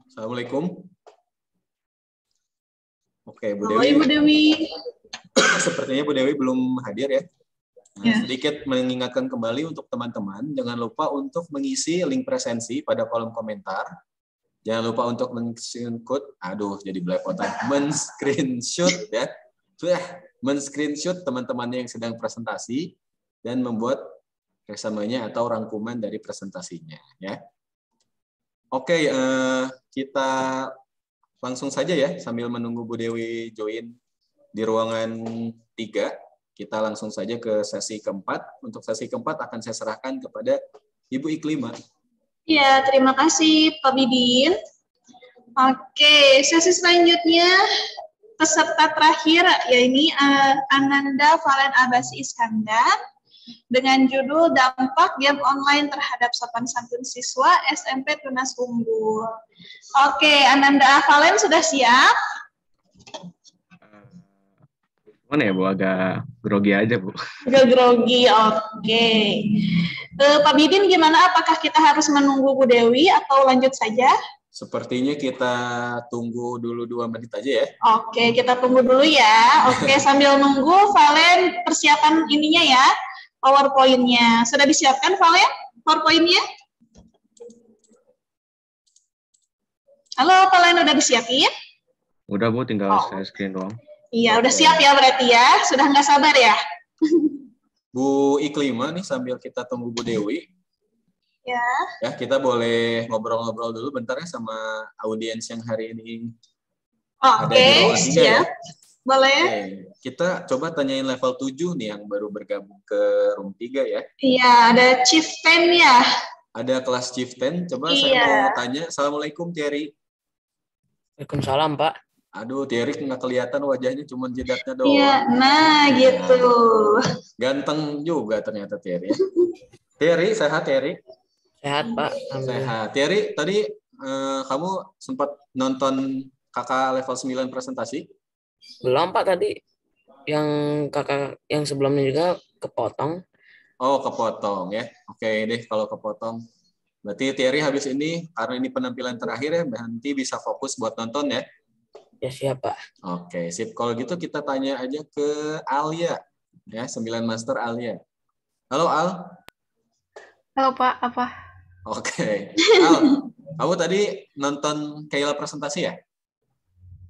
Assalamualaikum. Oke, Bu Dewi. Ibu Dewi. Sepertinya Bu Dewi belum hadir ya. Nah, sedikit mengingatkan kembali untuk teman-teman, jangan lupa untuk mengisi link presensi pada kolom komentar. Jangan lupa untuk men-screenshot, men-screenshot ya. Men-screenshot teman-temannya yang sedang presentasi dan membuat resume-nya atau rangkuman dari presentasinya ya. Oke, kita langsung saja ya sambil menunggu Bu Dewi join di ruangan 3. Kita langsung saja ke sesi keempat. Untuk sesi keempat akan saya serahkan kepada Ibu Iklima. Ya, terima kasih Pak Bidin. Oke, sesi selanjutnya peserta terakhir yaitu Ananda Valen Abasi Iskandar dengan judul Dampak Game Online Terhadap Sopan Santun Siswa SMP Tunas Unggul. Oke, Ananda Valen sudah siap? Mana ya Bu, agak grogi aja Bu. Agak grogi, oke. Pak Bidin gimana? Apakah kita harus menunggu Bu Dewi atau lanjut saja? Sepertinya kita tunggu dulu 2 menit aja ya. Oke, kita tunggu dulu ya. Oke, sambil nunggu Valen persiapan ininya ya, PowerPoint-nya. Sudah disiapkan Valen PowerPoint-nya? Halo Valen, udah disiapin? Udah Bu, tinggal share screen doang. Iya, udah siap ya berarti ya. Sudah nggak sabar ya? Bu Iklima nih sambil kita tunggu Bu Dewi. Ya. Ya, kita boleh ngobrol-ngobrol dulu bentar ya sama audiens yang hari ini ada di ruangan 3 ya. Boleh. Oke. Kita coba tanyain level 7 nih yang baru bergabung ke room 3 ya. Iya, ada Chief 10 ya. Ada kelas Chief 10. Coba saya mau tanya. Assalamualaikum Thierry. Waalaikumsalam Pak. Aduh, Thierry nggak kelihatan wajahnya, cuma jidatnya doang. Iya, nah gitu. Ganteng juga ternyata Thierry. Thierry, sehat Thierry? Sehat Pak. Sehat. Thierry, tadi kamu sempat nonton kakak level 9 presentasi? Belum Pak, tadi yang kakak yang sebelumnya juga kepotong. Oh, kepotong ya. Oke deh kalau kepotong. Berarti Thierry habis ini, karena ini penampilan terakhir ya, nanti bisa fokus buat nonton ya. Ya siap Pak. Oke, sip. Kalau gitu kita tanya aja ke Alia, ya 9 Master Alia. Halo Al. Halo Pak, apa? Oke. Al, kamu tadi nonton Kayla presentasi ya?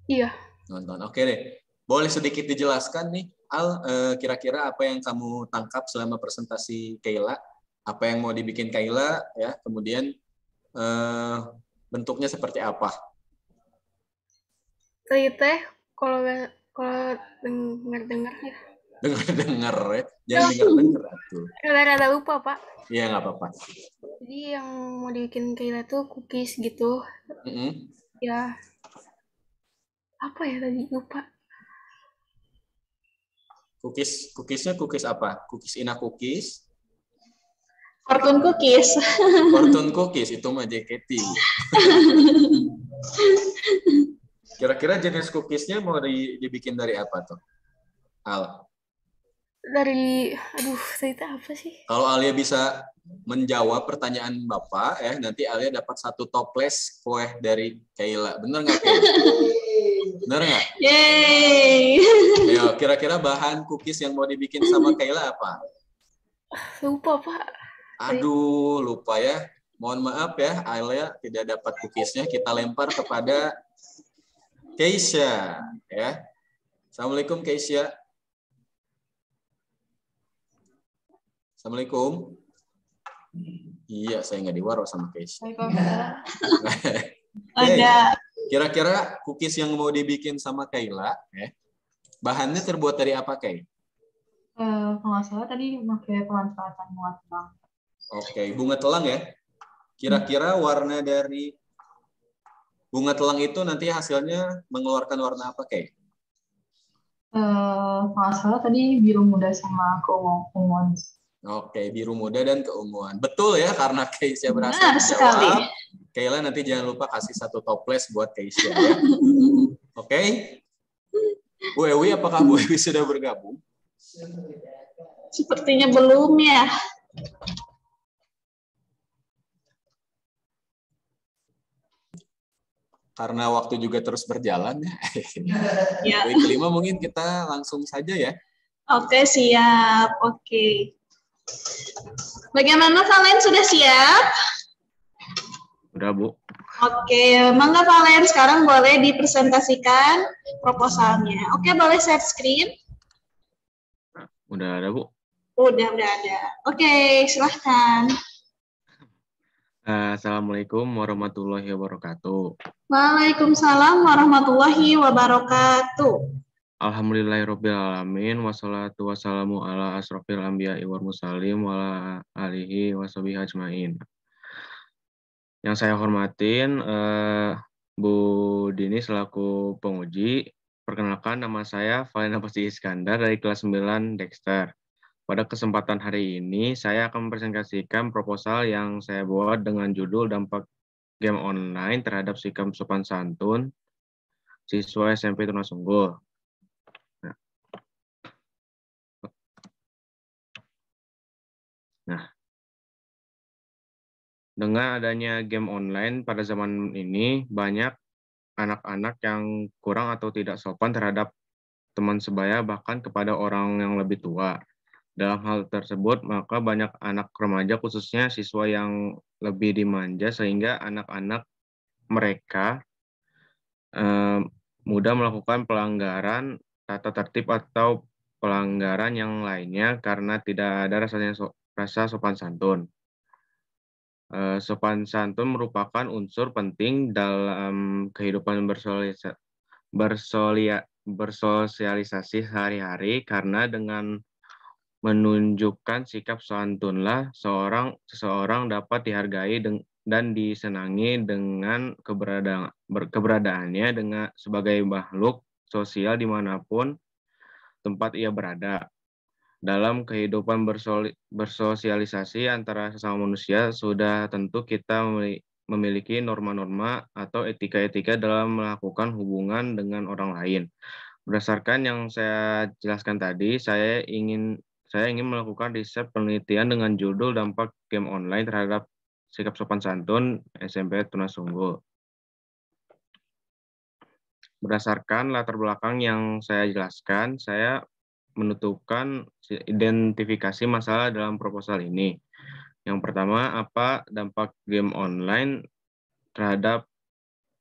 Iya. Nonton. Oke deh. Boleh sedikit dijelaskan nih, Al, kira-kira apa yang kamu tangkap selama presentasi Kayla? Apa yang mau dibikin Kayla, ya? Kemudian bentuknya seperti apa? Tadi teh kalau dengar ya. Dengar ya. Jangan dengar tuh. Rada lupa Pak. Iya nggak apa-apa. Jadi yang mau dibikin Kayla tuh cookies gitu. Ya. Apa ya tadi lupa. Cookiesnya cookies apa? Cookies Ina cookies? Fortune cookies. Fortune cookies itu mah JKT. Kira-kira jenis cookiesnya mau dibikin dari apa tuh? Al? Dari, cerita apa sih? Kalau Alia bisa menjawab pertanyaan Bapak, ya nanti Alia dapat 1 toples kue dari Kayla. Bener nggak Kayla? Bener nggak? Yeay! Ayo, kira-kira bahan cookies yang mau dibikin sama Kayla apa? Lupa Pak. Aduh, lupa ya. Mohon maaf ya, Alia tidak dapat cookiesnya. Kita lempar kepada Keisha, ya. Assalamualaikum Keisha. Assalamualaikum. Iya, saya nggak diwaro sama Keisha. Ada. Kira-kira cookies yang mau dibikin sama Kayla, ya. Bahannya terbuat dari apa, Kay? Kalau nggak salah tadi pakai pemanfaatan bunga telang. Oke, bunga telang ya. Kira-kira warna dari bunga telang itu nanti hasilnya mengeluarkan warna apa, Kay? Kalau nggak salah tadi biru muda sama keunguan. Oke, biru muda dan keunguan. Betul ya, karena Keisha berhasil Benar sekali. menjawab. Kayla nanti jangan lupa kasih 1 toples buat Keisha ya. Oke. Bu Ewi, apakah Bu Ewi sudah bergabung? Sepertinya belum ya. Karena waktu juga terus berjalan ya. Ya. Baik, kelima mungkin kita langsung saja ya. Oke, siap. Oke. Bagaimana Valen, sudah siap? Udah, Bu. Oke, mangga Valen, sekarang boleh dipresentasikan proposalnya. Oke, boleh share screen? Udah ada, Bu. Udah ada. Oke, silahkan. Assalamualaikum warahmatullahi wabarakatuh. Waalaikumsalam warahmatullahi wabarakatuh. Alhamdulillahirabbil alamin wassalatu wassalamu ala asrofil anbiya'i wal mursalin wa ala alihi washabihi ajmain. Yang saya hormatin Bu Dini selaku penguji. Perkenalkan, nama saya Valen Pasti Iskandar dari kelas 9 Dexter. Pada kesempatan hari ini saya akan mempresentasikan proposal yang saya buat dengan judul dampak game online terhadap sikap sopan santun siswa SMP Tunasunggul. Nah, dengan adanya game online pada zaman ini, banyak anak-anak yang kurang atau tidak sopan terhadap teman sebaya, bahkan kepada orang yang lebih tua. Dalam hal tersebut, maka banyak anak remaja, khususnya siswa yang lebih dimanja, sehingga anak-anak mereka mudah melakukan pelanggaran tata tertib atau pelanggaran yang lainnya karena tidak ada rasa sopan santun. Sopan santun merupakan unsur penting dalam kehidupan bersosialisasi sehari-hari, karena dengan menunjukkan sikap santunlah seseorang dapat dihargai dan disenangi dengan keberadaannya sebagai makhluk sosial dimanapun tempat ia berada. Dalam kehidupan bersosialisasi antara sesama manusia, sudah tentu kita memiliki norma-norma atau etika-etika dalam melakukan hubungan dengan orang lain. Berdasarkan yang saya jelaskan tadi, saya ingin melakukan riset penelitian dengan judul dampak game online terhadap sikap sopan santun SMP Tunasunggul. Berdasarkan latar belakang yang saya jelaskan, saya menentukan identifikasi masalah dalam proposal ini. Yang pertama, apa dampak game online terhadap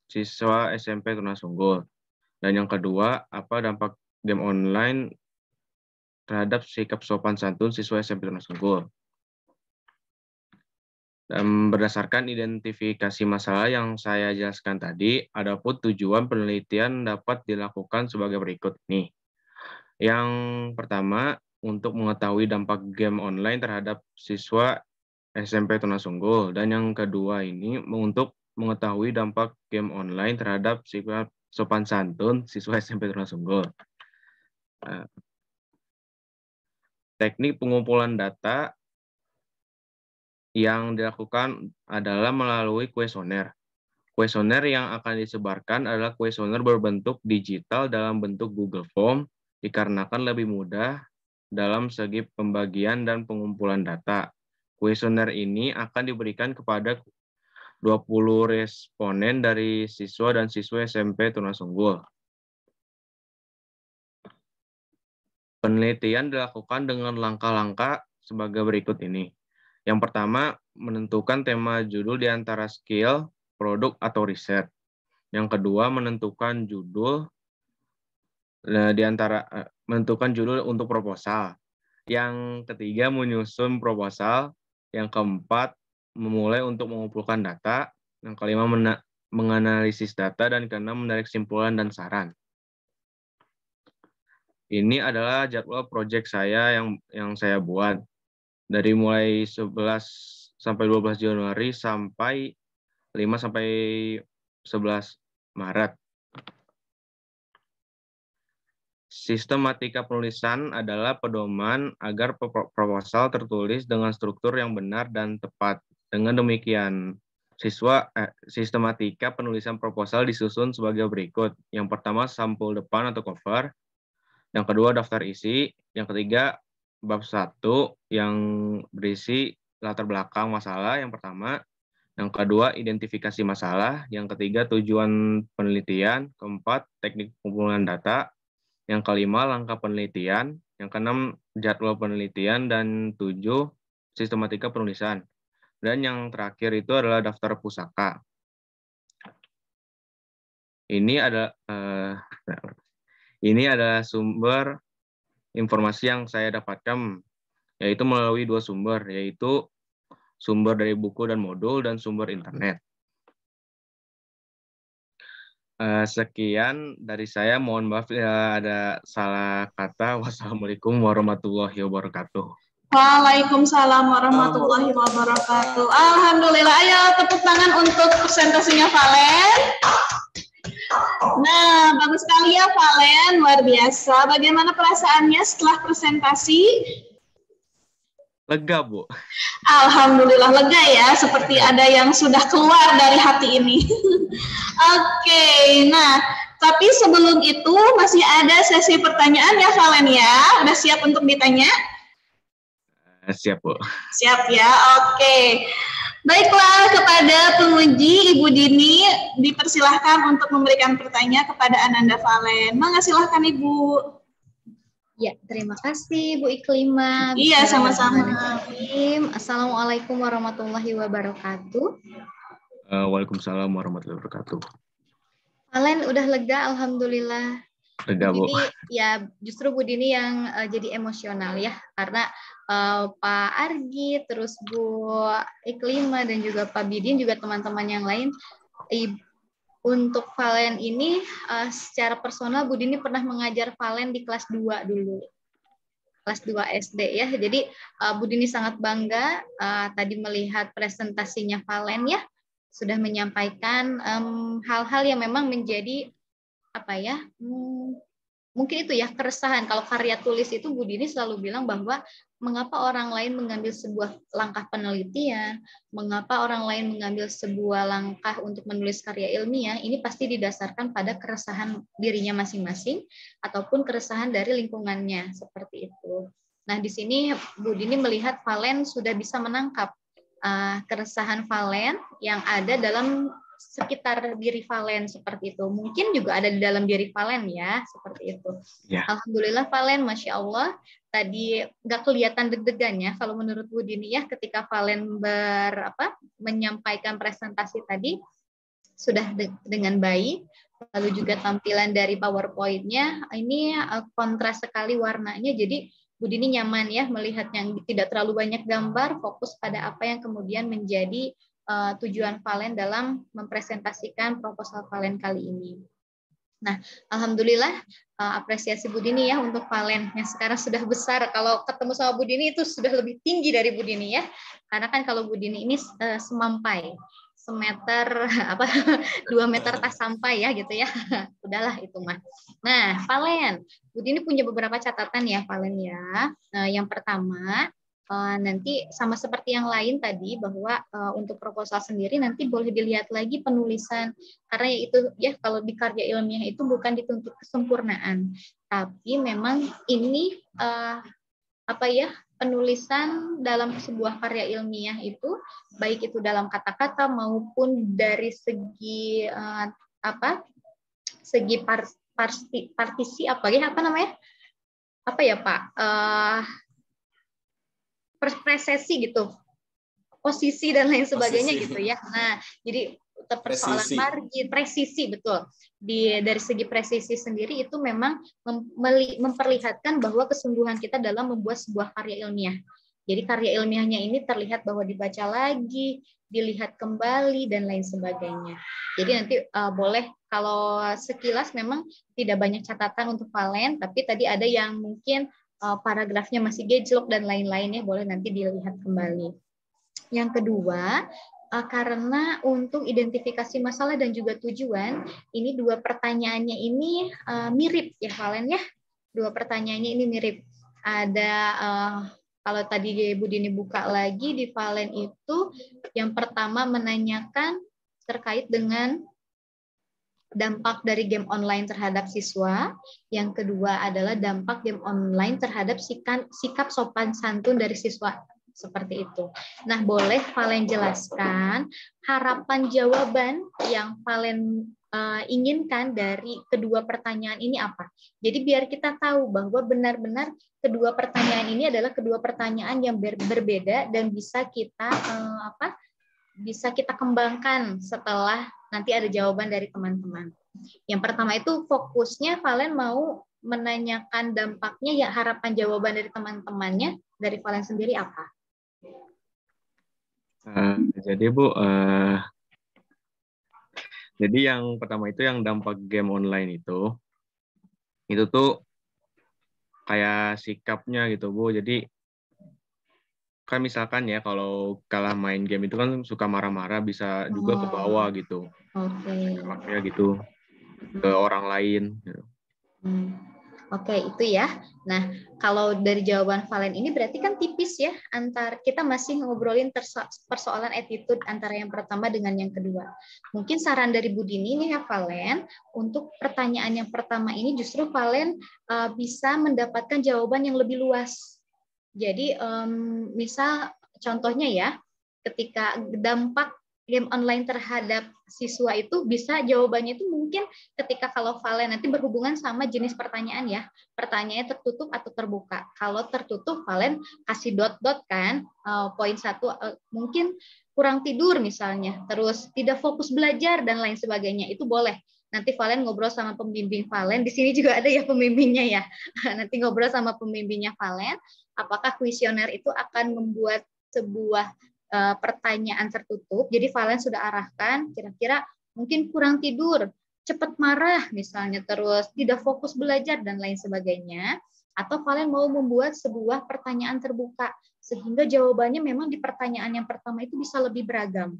siswa SMP Tunasunggul? Dan yang kedua, apa dampak game online terhadap sikap sopan santun siswa SMP Tunasunggul? Dan berdasarkan identifikasi masalah yang saya jelaskan tadi, adapun tujuan penelitian dapat dilakukan sebagai berikut nih. Yang pertama, untuk mengetahui dampak game online terhadap siswa SMP Tunasunggul. Dan yang kedua ini untuk mengetahui dampak game online terhadap sikap sopan santun siswa SMP Tunasunggul. Teknik pengumpulan data yang dilakukan adalah melalui kuesioner. Kuesioner yang akan disebarkan adalah kuesioner berbentuk digital dalam bentuk Google Form, dikarenakan lebih mudah dalam segi pembagian dan pengumpulan data. Kuesioner ini akan diberikan kepada 20 responden dari siswa dan siswa SMP Tunasunggul. Penelitian dilakukan dengan langkah-langkah sebagai berikut ini. Yang pertama, menentukan tema judul di antara skill, produk, atau riset. Yang kedua, menentukan judul menentukan judul untuk proposal. Yang ketiga, menyusun proposal. Yang keempat, memulai untuk mengumpulkan data. Yang kelima, menganalisis data. Dan keenam, menarik kesimpulan dan saran. Ini adalah jadwal proyek saya yang saya buat dari mulai 11 sampai 12 Januari sampai 5 sampai 11 Maret. Sistematika penulisan adalah pedoman agar proposal tertulis dengan struktur yang benar dan tepat. Dengan demikian, sistematika penulisan proposal disusun sebagai berikut. Yang pertama, sampul depan atau cover. Yang kedua, daftar isi. Yang ketiga, bab 1 yang berisi latar belakang masalah yang pertama. Yang kedua, identifikasi masalah. Yang ketiga, tujuan penelitian. Keempat, teknik pengumpulan data. Yang kelima, langkah penelitian. Yang keenam, jadwal penelitian. Dan 7, sistematika penulisan. Dan yang terakhir itu adalah daftar pusaka. Ini adalah sumber informasi yang saya dapatkan, yaitu melalui 2 sumber, yaitu sumber dari buku dan modul dan sumber internet. Sekian dari saya, mohon maaf ya ada salah kata. Wassalamualaikum warahmatullahi wabarakatuh. Waalaikumsalam warahmatullahi wabarakatuh. Alhamdulillah, ayo tepuk tangan untuk presentasinya Valen. Nah, bagus sekali ya Valen, luar biasa. Bagaimana perasaannya setelah presentasi? Lega, Bu. Alhamdulillah lega ya, seperti ada yang sudah keluar dari hati ini. Oke, nah, tapi sebelum itu masih ada sesi pertanyaan ya Valen ya. Udah siap untuk ditanya? Siap, Bu. Siap ya, oke. Baiklah, kepada penguji Ibu Dini dipersilahkan untuk memberikan pertanyaan kepada Ananda Valen. Mangga silahkan Ibu. Ya, terima kasih Bu Iklima. Iya, sama-sama. Assalamualaikum warahmatullahi wabarakatuh. Waalaikumsalam warahmatullahi wabarakatuh. Valen udah lega, alhamdulillah. Lega, Bu. Jadi ya justru Bu Dini yang jadi emosional ya, karena Pak Argi, terus Bu Iklima dan juga Pak Bidin juga teman-teman yang lain. Untuk Valen ini secara personal Bu Dini pernah mengajar Valen di kelas 2 dulu. Kelas 2 SD ya. Jadi Bu Dini sangat bangga tadi melihat presentasinya Valen ya, sudah menyampaikan hal-hal yang memang menjadi apa ya? Mungkin itu ya keresahan. Kalau karya tulis itu Bu Dini selalu bilang bahwa mengapa orang lain mengambil sebuah langkah penelitian, mengapa orang lain mengambil sebuah langkah untuk menulis karya ilmiah, ini pasti didasarkan pada keresahan dirinya masing-masing ataupun keresahan dari lingkungannya, seperti itu. Nah, di sini Bu Dini melihat Valen sudah bisa menangkap keresahan Valen yang ada dalam sekitar diri Valen seperti itu. Mungkin juga ada di dalam diri Valen ya, seperti itu. Ya. Alhamdulillah Valen, Masya Allah, tadi nggak kelihatan deg-degannya kalau menurut Bu Dini ya, ketika Valen menyampaikan presentasi tadi sudah dengan baik, lalu juga tampilan dari PowerPoint-nya ini kontras sekali warnanya, jadi Bu Dini nyaman ya melihat yang tidak terlalu banyak gambar, fokus pada apa yang kemudian menjadi tujuan Valen dalam mempresentasikan proposal Valen kali ini. Nah, alhamdulillah apresiasi Bu Dini ya untuk Valen yang sekarang sudah besar. Kalau ketemu sama Bu Dini itu sudah lebih tinggi dari Bu Dini ya. Karena kan kalau Bu Dini ini semampai, semeter 2 meter tas sampai ya gitu ya. Udahlah itu mah. Nah, Valen, Bu Dini punya beberapa catatan ya Valen ya. Yang pertama, nanti sama seperti yang lain tadi bahwa untuk proposal sendiri nanti boleh dilihat lagi penulisan, karena itu ya kalau di karya ilmiah itu bukan dituntut kesempurnaan, tapi memang ini penulisan dalam sebuah karya ilmiah itu baik itu dalam kata-kata maupun dari segi partisi presesi gitu, posisi dan lain sebagainya gitu ya. Nah, jadi persoalan margin, presisi betul. Dari segi presisi sendiri itu memang memperlihatkan bahwa kesungguhan kita dalam membuat sebuah karya ilmiah. Jadi karya ilmiahnya ini terlihat bahwa dibaca lagi, dilihat kembali, dan lain sebagainya. Jadi nanti boleh, kalau sekilas memang tidak banyak catatan untuk Valen, tapi tadi ada yang mungkin paragrafnya masih gejlok dan lain-lainnya, boleh nanti dilihat kembali. Yang kedua, karena untuk identifikasi masalah dan juga tujuan, ini dua pertanyaannya ini mirip ya Valen ya. Dua pertanyaannya ini mirip. Ada kalau tadi Bu Dini buka lagi di Valen itu, yang pertama menanyakan terkait dengan dampak dari game online terhadap siswa. Yang kedua adalah dampak game online terhadap sikap sopan santun dari siswa. Seperti itu. Nah, boleh Valen jelaskan harapan jawaban yang Valen inginkan dari kedua pertanyaan ini apa? Jadi biar kita tahu bahwa benar-benar kedua pertanyaan ini adalah kedua pertanyaan yang berbeda dan bisa kita bisa kita kembangkan setelah nanti ada jawaban dari teman-teman. Yang pertama itu fokusnya Valen mau menanyakan dampaknya, ya harapan jawaban dari teman-temannya, dari Valen sendiri apa? Jadi Bu, jadi yang pertama itu yang dampak game online itu tuh kayak sikapnya gitu Bu. Jadi kan misalkan ya kalau kalah main game itu kan suka marah-marah, bisa juga ke bawah gitu. Makanya gitu ke orang lain. Gitu. Oke, itu ya. Nah, kalau dari jawaban Valen ini berarti kan tipis ya, antar kita masih ngobrolin persoalan attitude antara yang pertama dengan yang kedua. Mungkin saran dari Bu Dini nih ya Valen, untuk pertanyaan yang pertama ini justru Valen bisa mendapatkan jawaban yang lebih luas. Jadi misal contohnya ya, ketika dampak game online terhadap siswa itu bisa jawabannya itu mungkin ketika kalau Valen nanti berhubungan sama jenis pertanyaan ya, pertanyaannya tertutup atau terbuka. Kalau tertutup Valen kasih dot-dot kan, poin 1 mungkin kurang tidur misalnya, terus tidak fokus belajar dan lain sebagainya, itu boleh. Nanti Valen ngobrol sama pembimbing Valen, di sini juga ada ya pembimbingnya ya. Nanti ngobrol sama pembimbingnya Valen, apakah kuesioner itu akan membuat sebuah pertanyaan tertutup. Jadi Valen sudah arahkan kira-kira mungkin kurang tidur, cepat marah misalnya, terus tidak fokus belajar dan lain sebagainya. Atau Valen mau membuat sebuah pertanyaan terbuka sehingga jawabannya memang di pertanyaan yang pertama itu bisa lebih beragam.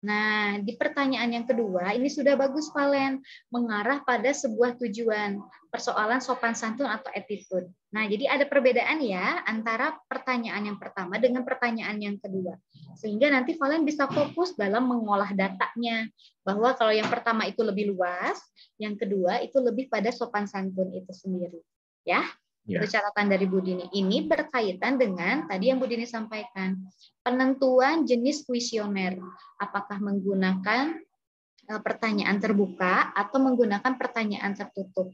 Nah, di pertanyaan yang kedua, ini sudah bagus Valen, mengarah pada sebuah tujuan, persoalan sopan santun atau attitude. Nah, jadi ada perbedaan ya antara pertanyaan yang pertama dengan pertanyaan yang kedua. Sehingga nanti Valen bisa fokus dalam mengolah datanya, bahwa kalau yang pertama itu lebih luas, yang kedua itu lebih pada sopan santun itu sendiri. Ya. Itu catatan dari Bu Dini. Ini berkaitan dengan tadi yang Bu Dini sampaikan, penentuan jenis kuesioner. Apakah menggunakan pertanyaan terbuka atau menggunakan pertanyaan tertutup.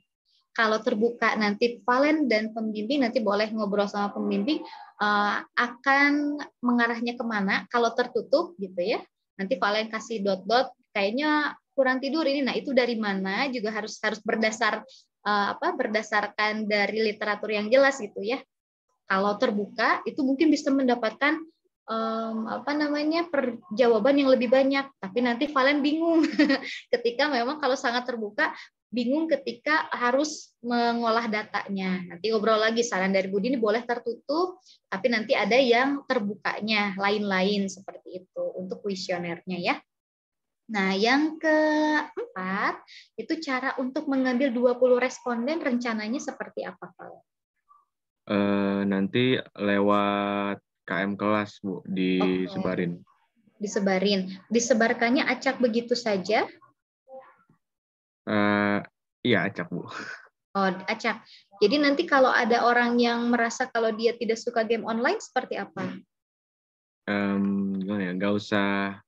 Kalau terbuka nanti Valen dan pembimbing nanti boleh ngobrol sama pembimbing akan mengarahnya kemana. Kalau tertutup gitu ya, nanti Valen kasih dot-dot, kayaknya kurang tidur ini. Nah itu dari mana juga harus berdasarkan dari literatur yang jelas gitu ya. Kalau terbuka itu mungkin bisa mendapatkan jawaban yang lebih banyak, tapi nanti Valen bingung ketika memang kalau sangat terbuka, bingung ketika harus mengolah datanya. Nanti ngobrol lagi, saran dari Bu Dini boleh tertutup, tapi nanti ada yang terbukanya lain-lain seperti itu untuk kuesionernya ya. Nah, yang keempat, itu cara untuk mengambil 20 responden rencananya seperti apa, Pak? Nanti lewat KM kelas, Bu, disebarin. Disebarin. Disebarkannya acak begitu saja? Iya, acak, Bu. Oh, acak. Jadi nanti kalau ada orang yang merasa kalau dia tidak suka game online, seperti apa? Gimana ya, nggak usah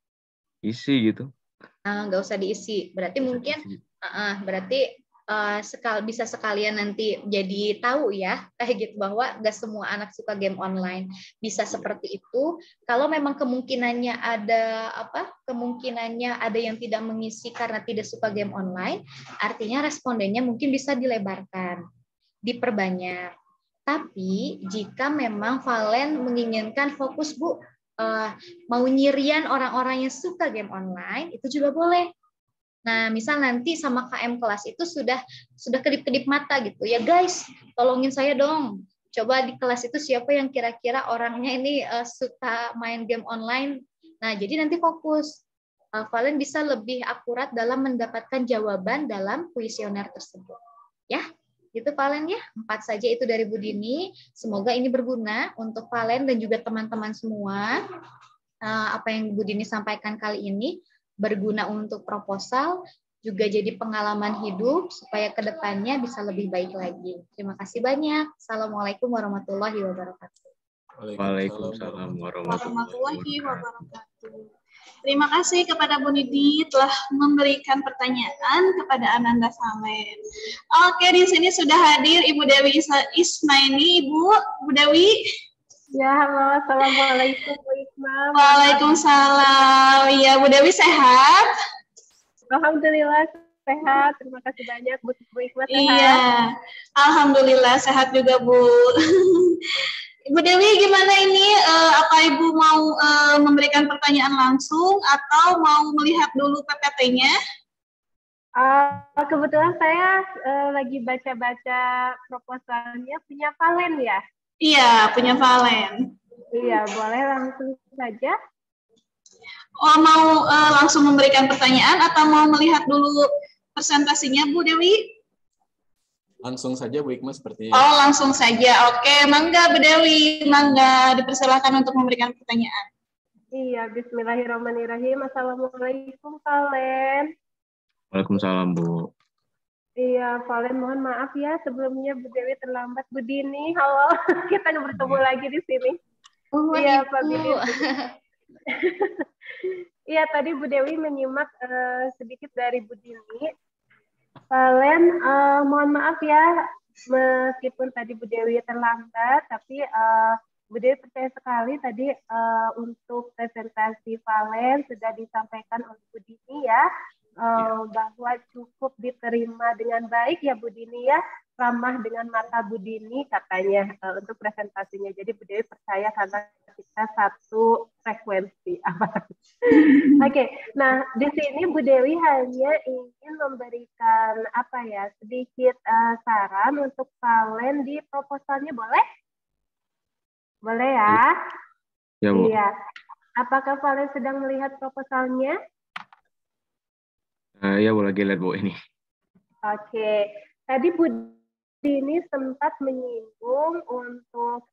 isi gitu. Nggak usah diisi. Berarti mungkin berarti bisa sekalian nanti jadi tahu ya kayak gitu, bahwa nggak semua anak suka game online. Bisa seperti itu. Kalau memang kemungkinannya ada yang tidak mengisi karena tidak suka game online, artinya respondennya mungkin bisa dilebarkan, diperbanyak. Tapi jika memang Valen menginginkan fokus Bu, mau nyirian orang-orang yang suka game online, itu juga boleh. Nah, misal nanti sama KM kelas itu sudah kedip-kedip mata gitu. Ya guys, tolongin saya dong. Coba di kelas itu siapa yang kira-kira orangnya ini suka main game online. Nah, jadi nanti fokus. Valen bisa lebih akurat dalam mendapatkan jawaban dalam kuesioner tersebut. Ya, gitu Valen ya. 4 saja itu dari Bu Dini. Semoga ini berguna untuk Valen dan juga teman-teman semua. Apa yang Bu Dini sampaikan kali ini berguna untuk proposal, juga jadi pengalaman hidup supaya kedepannya bisa lebih baik lagi. Terima kasih banyak. Assalamualaikum warahmatullahi wabarakatuh. Waalaikumsalam warahmatullahi wabarakatuh. Terima kasih kepada Bu Nidi telah memberikan pertanyaan kepada Ananda Valen. Oke, di sini sudah hadir Ibu Dewi Ismaini. Ibu Dewi. Ya, halo. Assalamualaikum, Bu Isma. Waalaikumsalam. Iya, Bu Dewi sehat? Alhamdulillah sehat. Terima kasih banyak, Bu Isma sehat. Iya, alhamdulillah sehat juga, Bu. Ibu Dewi, gimana ini? Apa Ibu mau memberikan pertanyaan langsung atau mau melihat dulu PPT-nya? Kebetulan saya lagi baca-baca proposalnya punya Valen ya? Iya, punya Valen. Iya, boleh langsung saja. Oh, mau langsung memberikan pertanyaan atau mau melihat dulu presentasinya, Bu Dewi? Langsung saja Bu Ikma sepertinya. Oh, langsung saja. Oke, mangga Bu Dewi, mangga dipersilakan untuk memberikan pertanyaan. Iya, bismillahirrahmanirrahim. Assalamualaikum, Valen. Waalaikumsalam, Bu. Iya, Valen, mohon maaf ya sebelumnya Bu Dewi terlambat. Bu Dini, halo. Kita bertemu lagi di sini. Iya, Pak Bidin. Iya, tadi Bu Dewi menyimak sedikit dari Bu Dini. Valen, mohon maaf ya, meskipun tadi Bu Dewi terlambat, tapi Bu Dewi percaya sekali tadi untuk presentasi Valen sudah disampaikan oleh Bu Dini ya, bahwa cukup diterima dengan baik ya Bu Dini ya, ramah dengan mata Bu Dini katanya untuk presentasinya. Jadi Bu Dewi percaya karena kita satu frekuensi. Oke, nah di sini Bu Dewi hanya ingin memberikan apa ya sedikit saran untuk Valen di proposalnya, boleh? Boleh ya? Ya, Bu. Iya. Apakah Valen sedang melihat proposalnya? Ya, Bu, lagi lihat Bu ini. Oke, tadi Bu Dini sempat menyinggung untuk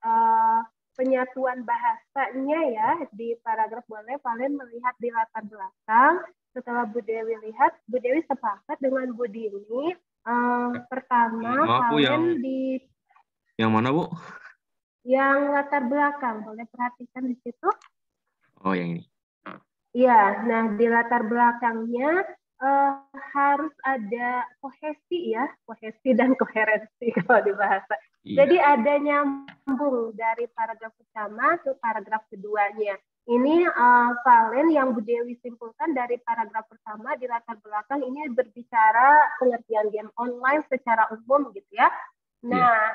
penyatuan bahasanya ya di paragraf. Boleh Valen melihat di latar belakang. Setelah Bu Dewi lihat, Bu Dewi sepakat dengan Bu Dini. Pertama, Valen di yang mana Bu? Yang latar belakang. Boleh perhatikan di situ. Oh, yang ini. Iya, nah di latar belakangnya harus ada kohesi ya, kohesi dan koherensi kalau di bahasa. Iya. Jadi ada nyambung dari paragraf pertama ke paragraf keduanya. Ini Valen yang Bu Dewi simpulkan dari paragraf pertama di latar belakang ini berbicara pengertian game online secara umum gitu ya. Nah,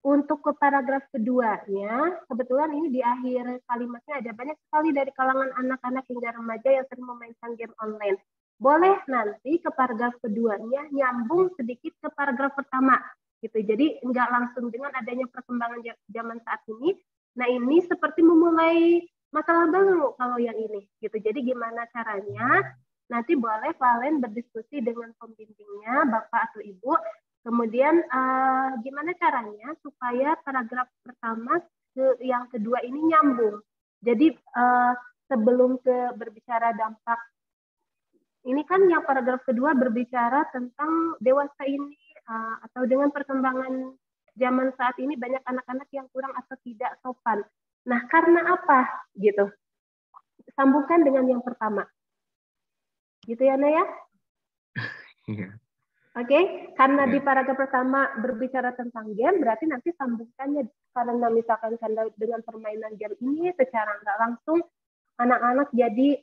untuk ke paragraf keduanya, kebetulan ini di akhir kalimatnya ada banyak sekali dari kalangan anak-anak hingga remaja yang sering memainkan game online. Boleh nanti ke paragraf keduanya nyambung sedikit ke paragraf pertama gitu. Jadi nggak langsung dengan adanya perkembangan zaman saat ini. Nah ini seperti memulai masalah baru kalau yang ini gitu. Jadi gimana caranya? Nanti boleh Valen berdiskusi dengan pembimbingnya, Bapak atau Ibu. Kemudian gimana caranya supaya paragraf pertama ke yang kedua ini nyambung. Jadi sebelum berbicara dampak. Ini kan yang paragraf kedua berbicara tentang dewasa ini atau dengan perkembangan zaman saat ini banyak anak-anak yang kurang atau tidak sopan. Nah, karena apa? Gitu. Sambungkan dengan yang pertama. Gitu ya, Naya? Oke, karena di paragraf pertama berbicara tentang game, berarti nanti sambungkannya karena misalkan dengan permainan game ini secara nggak langsung anak-anak jadi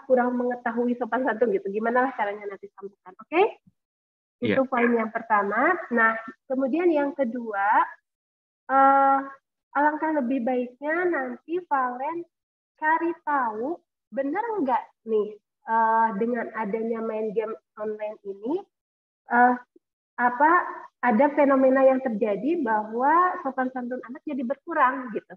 kurang mengetahui sopan santun gitu. Gimana lah caranya nanti sambungkan, oke? Itu poin yang pertama. Nah, kemudian yang kedua, alangkah lebih baiknya nanti Valen cari tahu benar nggak nih dengan adanya main game online ini ada fenomena yang terjadi bahwa sopan santun anak jadi berkurang gitu.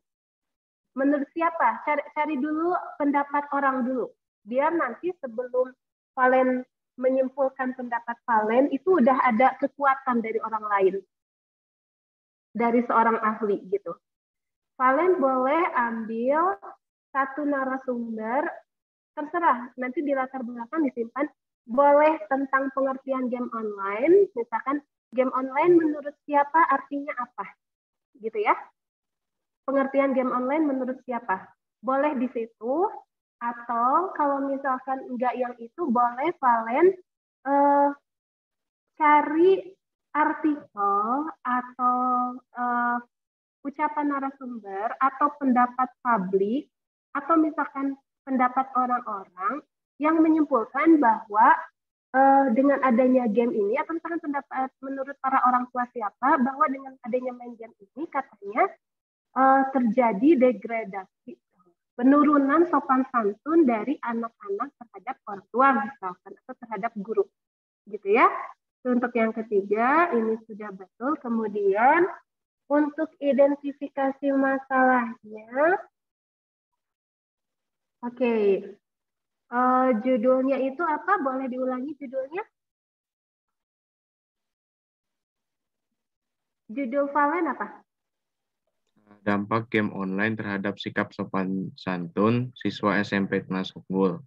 Menurut siapa? Cari dulu pendapat orang dulu. Biar nanti sebelum Valen menyimpulkan pendapat Valen itu udah ada kekuatan dari orang lain, dari seorang ahli gitu. Valen boleh ambil satu narasumber, terserah nanti di latar belakang disimpan, boleh tentang pengertian game online, misalkan game online menurut siapa artinya apa, gitu ya. Pengertian game online menurut siapa, boleh di situ. Atau kalau misalkan enggak yang itu, boleh Valen cari artikel atau ucapan narasumber atau pendapat publik atau misalkan pendapat orang-orang yang menyimpulkan bahwa dengan adanya game ini atau misalkan pendapat menurut para orang tua siapa bahwa dengan adanya main game ini katanya terjadi degradasi, penurunan sopan santun dari anak-anak terhadap orang tua misalkan atau terhadap guru, gitu ya. Untuk yang ketiga ini sudah betul. Kemudian untuk identifikasi masalahnya, oke, judulnya itu apa? Boleh diulangi judulnya? Judul Valen apa? Dampak game online terhadap sikap sopan santun siswa SMP Tunas Unggul.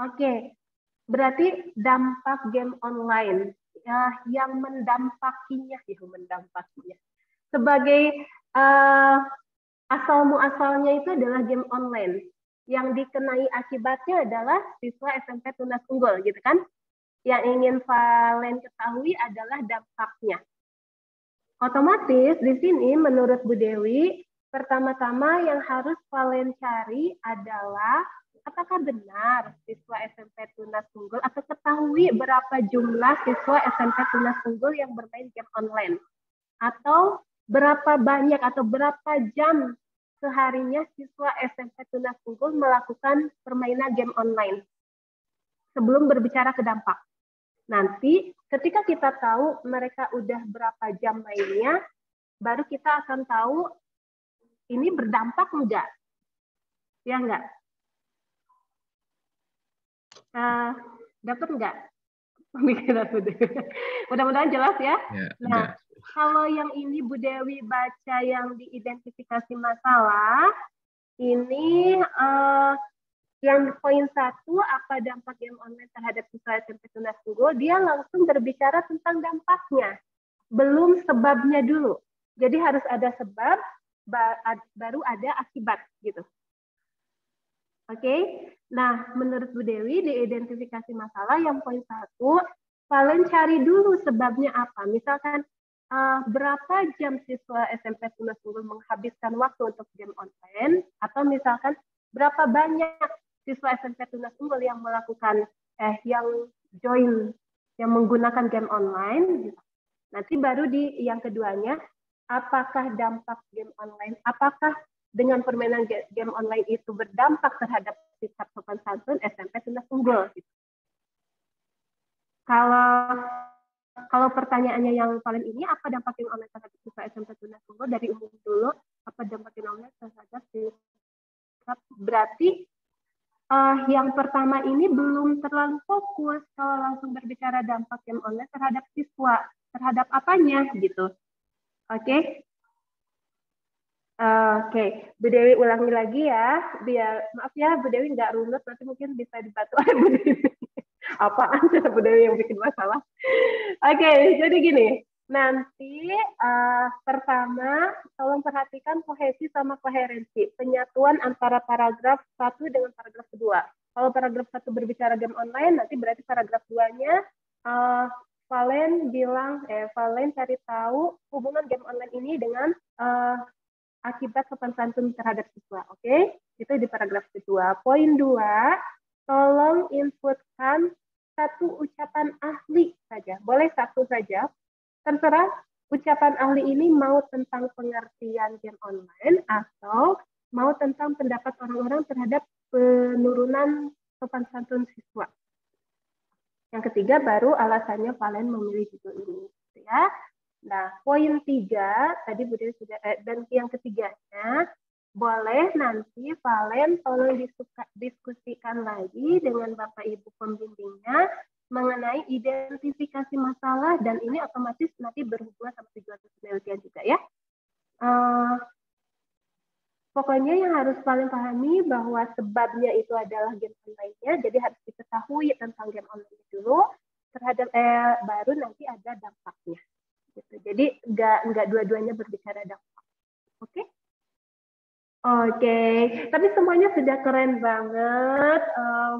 Oke, berarti dampak game online yang mendampakinya. Sebagai asal muasalnya itu adalah game online. Yang dikenai akibatnya adalah siswa SMP Tunas Unggul, gitu kan? Yang ingin Valen ketahui adalah dampaknya. Otomatis di sini menurut Bu Dewi, pertama-tama yang harus Valen cari adalah apakah benar siswa SMP Tunas Unggul atau ketahui berapa jumlah siswa SMP Tunas Unggul yang bermain game online. Atau berapa banyak atau berapa jam seharinya siswa SMP Tunas Unggul melakukan permainan game online. Sebelum berbicara ke dampak. Nanti ketika kita tahu mereka udah berapa jam mainnya, baru kita akan tahu ini berdampak enggak. Ya enggak? Dapat enggak? Pemikiran Bu Dewi. Mudah-mudahan jelas ya. Nah, kalau yang ini Bu Dewi baca yang diidentifikasi masalah, ini yang poin 1, apa dampak game online terhadap siswa SMP Tunas Unggul, dia langsung berbicara tentang dampaknya, belum sebabnya dulu. Jadi harus ada sebab, baru ada akibat, gitu. Oke, nah menurut Bu Dewi di identifikasi masalah yang poin 1, Valen cari dulu sebabnya apa. Misalkan berapa jam siswa SMP Tunas Unggul menghabiskan waktu untuk game online, atau misalkan berapa banyak siswa SMP Tunas Unggul yang melakukan yang join, yang menggunakan game online. Nanti baru di yang keduanya, apakah dampak game online, apakah dengan permainan game online itu berdampak terhadap sikap sopan santun SMP Tunas Unggul. Kalau pertanyaannya yang paling ini, apa dampak game online terhadap siswa SMP Tunas Unggul, dari umum dulu, apa dampak game online terhadap sikap, berarti yang pertama ini belum terlalu fokus kalau langsung berbicara dampak game online terhadap siswa, terhadap apanya gitu. Oke. Oke, Bu Dewi ulangi lagi ya, biar maaf ya Bu Dewi nggak runut, nanti mungkin bisa dibantu oleh Bu Dewi. Apaan sih Bu Dewi yang bikin masalah? Oke, jadi gini, nanti pertama tolong perhatikan kohesi sama koherensi, penyatuan antara paragraf 1 dengan paragraf 2. Kalau paragraf 1 berbicara game online, nanti berarti paragraf 2-nya Valen cari tahu hubungan game online ini dengan akibat sopan santun terhadap siswa. Oke, itu di paragraf kedua. Poin 2, tolong inputkan satu ucapan ahli saja. saja, boleh satu saja. Terserah ucapan ahli ini mau tentang pengertian game online atau mau tentang pendapat orang-orang terhadap penurunan sopan santun siswa. Yang ketiga baru alasannya Valen memilih judul ini, ya. Nah, poin 3 tadi Bu Dewi sudah dan yang ketiganya boleh nanti Valen tolong diskusikan lagi dengan Bapak Ibu pembimbingnya mengenai identifikasi masalah, dan ini otomatis nanti berhubungan sama tujuan penelitian juga ya. Pokoknya yang harus Valen pahami bahwa sebabnya itu adalah game online-nya, jadi harus diketahui tentang game online dulu terhadap baru nanti ada dampaknya. Gitu. Jadi nggak dua-duanya berbicara dampak. Oke? Oke, tapi semuanya sudah keren banget.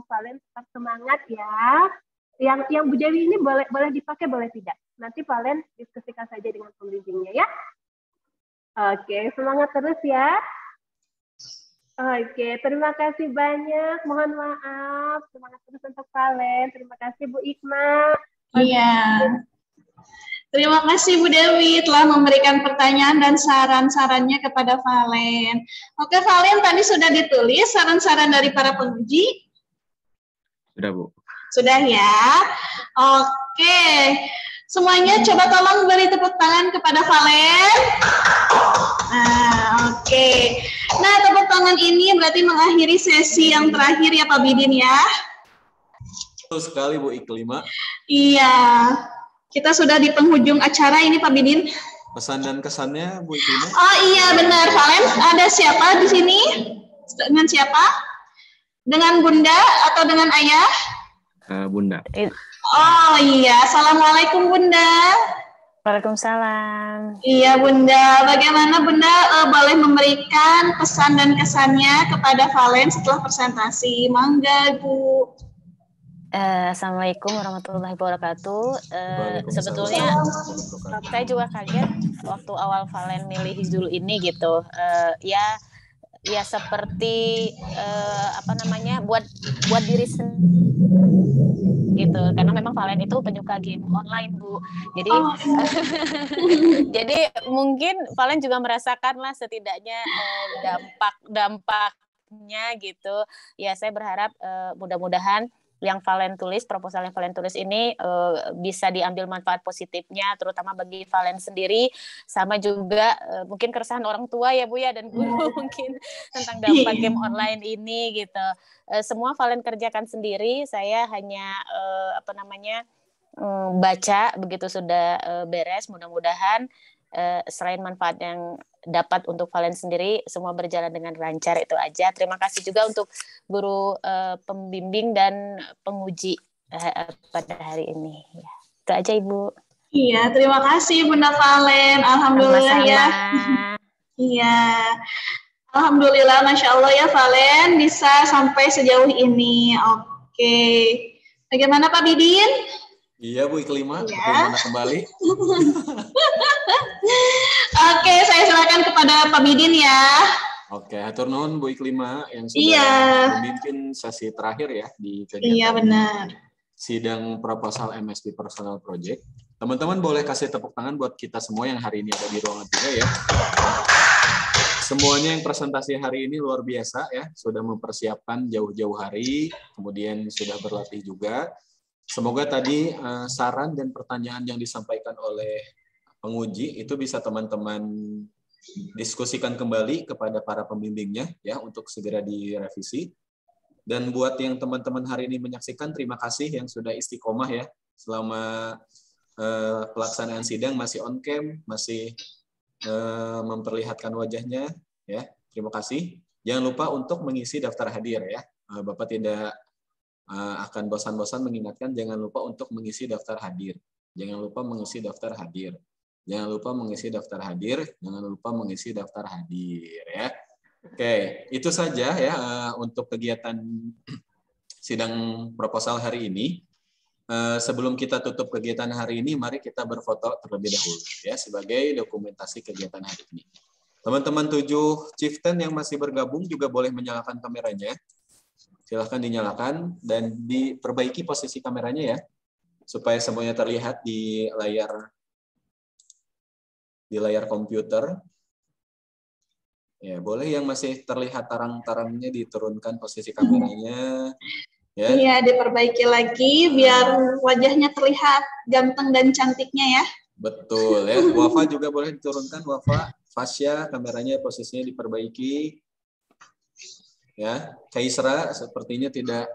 Valen tetap semangat ya. Yang Bu Dewi ini boleh dipakai, boleh tidak. Nanti Valen diskusikan saja dengan pembimbingnya ya. Oke, semangat terus ya. Oke, terima kasih banyak. Mohon maaf, semangat terus untuk Valen. Terima kasih Bu Ikma. Iya. Terima kasih Bu Dewi telah memberikan pertanyaan dan saran-sarannya kepada Valen. Oke Valen, tadi sudah ditulis saran-saran dari para penguji? Sudah Bu. Sudah ya. Oke, semuanya coba tolong beri tepuk tangan kepada Valen. Oke. Nah, tepuk tangan ini berarti mengakhiri sesi yang terakhir ya Pak Bidin ya. Betul sekali Bu Iklima. Iya. Kita sudah di penghujung acara ini Pak Bidin. Pesan dan kesannya Bu Iklima? Oh iya benar Valen. Ada siapa di sini? Dengan siapa? Dengan Bunda atau dengan Ayah? Bunda. Oh iya. Assalamualaikum Bunda. Waalaikumsalam. Iya Bunda. Bagaimana Bunda boleh memberikan pesan dan kesannya kepada Valen setelah presentasi? Mangga Bu. Assalamualaikum warahmatullahi wabarakatuh. Sebetulnya saya juga kaget waktu awal Valen milih judul ini gitu. Ya seperti buat diri sendiri gitu, karena memang Valen itu penyuka game online Bu. Jadi jadi mungkin Valen juga merasakan lah setidaknya dampaknya gitu. Ya saya berharap mudah-mudahan yang Valen tulis, proposal yang Valen tulis ini bisa diambil manfaat positifnya, terutama bagi Valen sendiri, sama juga mungkin keresahan orang tua ya Bu ya, dan guru mungkin tentang dampak game online ini gitu. Semua Valen kerjakan sendiri, saya hanya baca begitu sudah beres, mudah-mudahan selain manfaat yang dapat untuk Valen sendiri, semua berjalan dengan lancar, itu aja. Terima kasih juga untuk guru pembimbing dan penguji pada hari ini. Ya, itu aja Ibu. Iya, terima kasih Bunda Valen. Alhamdulillah sama-sama. Ya. Iya. Alhamdulillah, Masya Allah ya Valen bisa sampai sejauh ini. Oke. Bagaimana Pak Bidin? Iya Bu Iklima, ya. Bagaimana kembali? Oke, saya silakan kepada Pak Bidin ya. Oke, hatur nuhun Bu Iklima yang sudah memimpin sesi terakhir ya di kegiatan. Iya benar. Sidang proposal MSP Personal Project. Teman-teman boleh kasih tepuk tangan buat kita semua yang hari ini ada di ruangan 3 ya. Semuanya yang presentasi hari ini luar biasa ya, sudah mempersiapkan jauh-jauh hari, kemudian sudah berlatih juga. Semoga tadi saran dan pertanyaan yang disampaikan oleh penguji itu bisa teman-teman diskusikan kembali kepada para pembimbingnya ya untuk segera direvisi. Dan buat yang teman-teman hari ini menyaksikan, terima kasih yang sudah istiqomah ya selama pelaksanaan sidang, masih on cam, masih memperlihatkan wajahnya ya. Terima kasih. Jangan lupa untuk mengisi daftar hadir ya. Bapak tidak akan bosan-bosan mengingatkan, jangan lupa untuk mengisi daftar hadir. Jangan lupa mengisi daftar hadir. Jangan lupa mengisi daftar hadir. Jangan lupa mengisi daftar hadir ya. Oke, itu saja ya untuk kegiatan sidang proposal hari ini. Sebelum kita tutup kegiatan hari ini, mari kita berfoto terlebih dahulu ya sebagai dokumentasi kegiatan hari ini. Teman-teman 7 Chieftain yang masih bergabung juga boleh menyalakan kameranya. Silahkan dinyalakan dan diperbaiki posisi kameranya ya. supaya semuanya terlihat di layar komputer. Ya, boleh yang masih terlihat tarang-tarangnya diturunkan posisi kameranya. Ya. Iya, diperbaiki lagi biar wajahnya terlihat ganteng dan cantiknya ya. Betul ya. Wafa juga boleh diturunkan, Wafa. Fasya kameranya posisinya diperbaiki. Ya, Kaisra sepertinya tidak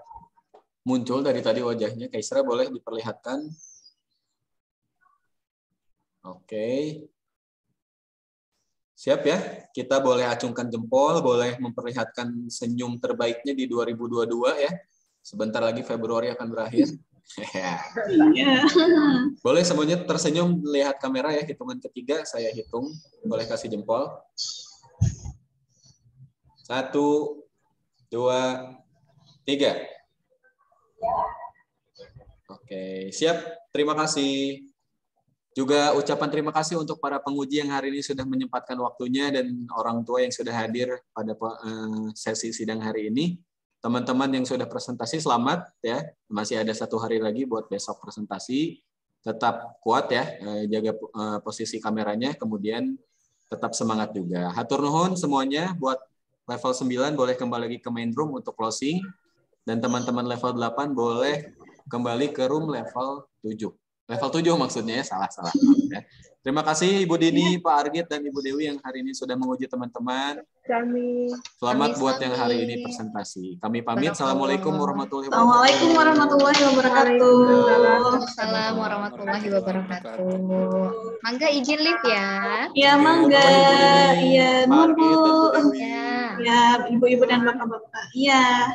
muncul dari tadi wajahnya. Kaisra boleh diperlihatkan. Oke. Siap ya? Kita boleh acungkan jempol, boleh memperlihatkan senyum terbaiknya di 2022 ya. Sebentar lagi Februari akan berakhir. Boleh semuanya tersenyum, lihat kamera ya. Hitungan ketiga saya hitung. Boleh kasih jempol. 1, 2, 3. Oke, siap. Terima kasih. Juga ucapan terima kasih untuk para penguji yang hari ini sudah menyempatkan waktunya dan orang tua yang sudah hadir pada sesi sidang hari ini. Teman-teman yang sudah presentasi selamat ya. Masih ada 1 hari lagi buat besok presentasi. Tetap kuat ya, jaga posisi kameranya, kemudian tetap semangat juga. Hatur nuhun semuanya. Buat level 9 boleh kembali lagi ke main room untuk closing. Dan teman-teman level 8 boleh kembali ke room level 7. Level 7 maksudnya ya, salah. Ya. Terima kasih Ibu Dini, Pak Argit, dan Ibu Dewi yang hari ini sudah menguji teman-teman. Selamat buat yang hari ini presentasi. Kami pamit. Assalamualaikum warahmatullahi wabarakatuh. Assalamualaikum warahmatullahi wabarakatuh. Assalamualaikum warahmatullahi wabarakatuh. Mangga izin live ya. Ya, mangga. Iya, nunggu. Ya, ibu-ibu dan bapak-bapak. Iya.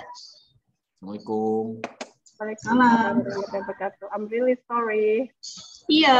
Assalamualaikum. Waalaikumsalam warahmatullahi wabarakatuh. I'm really sorry. Iya.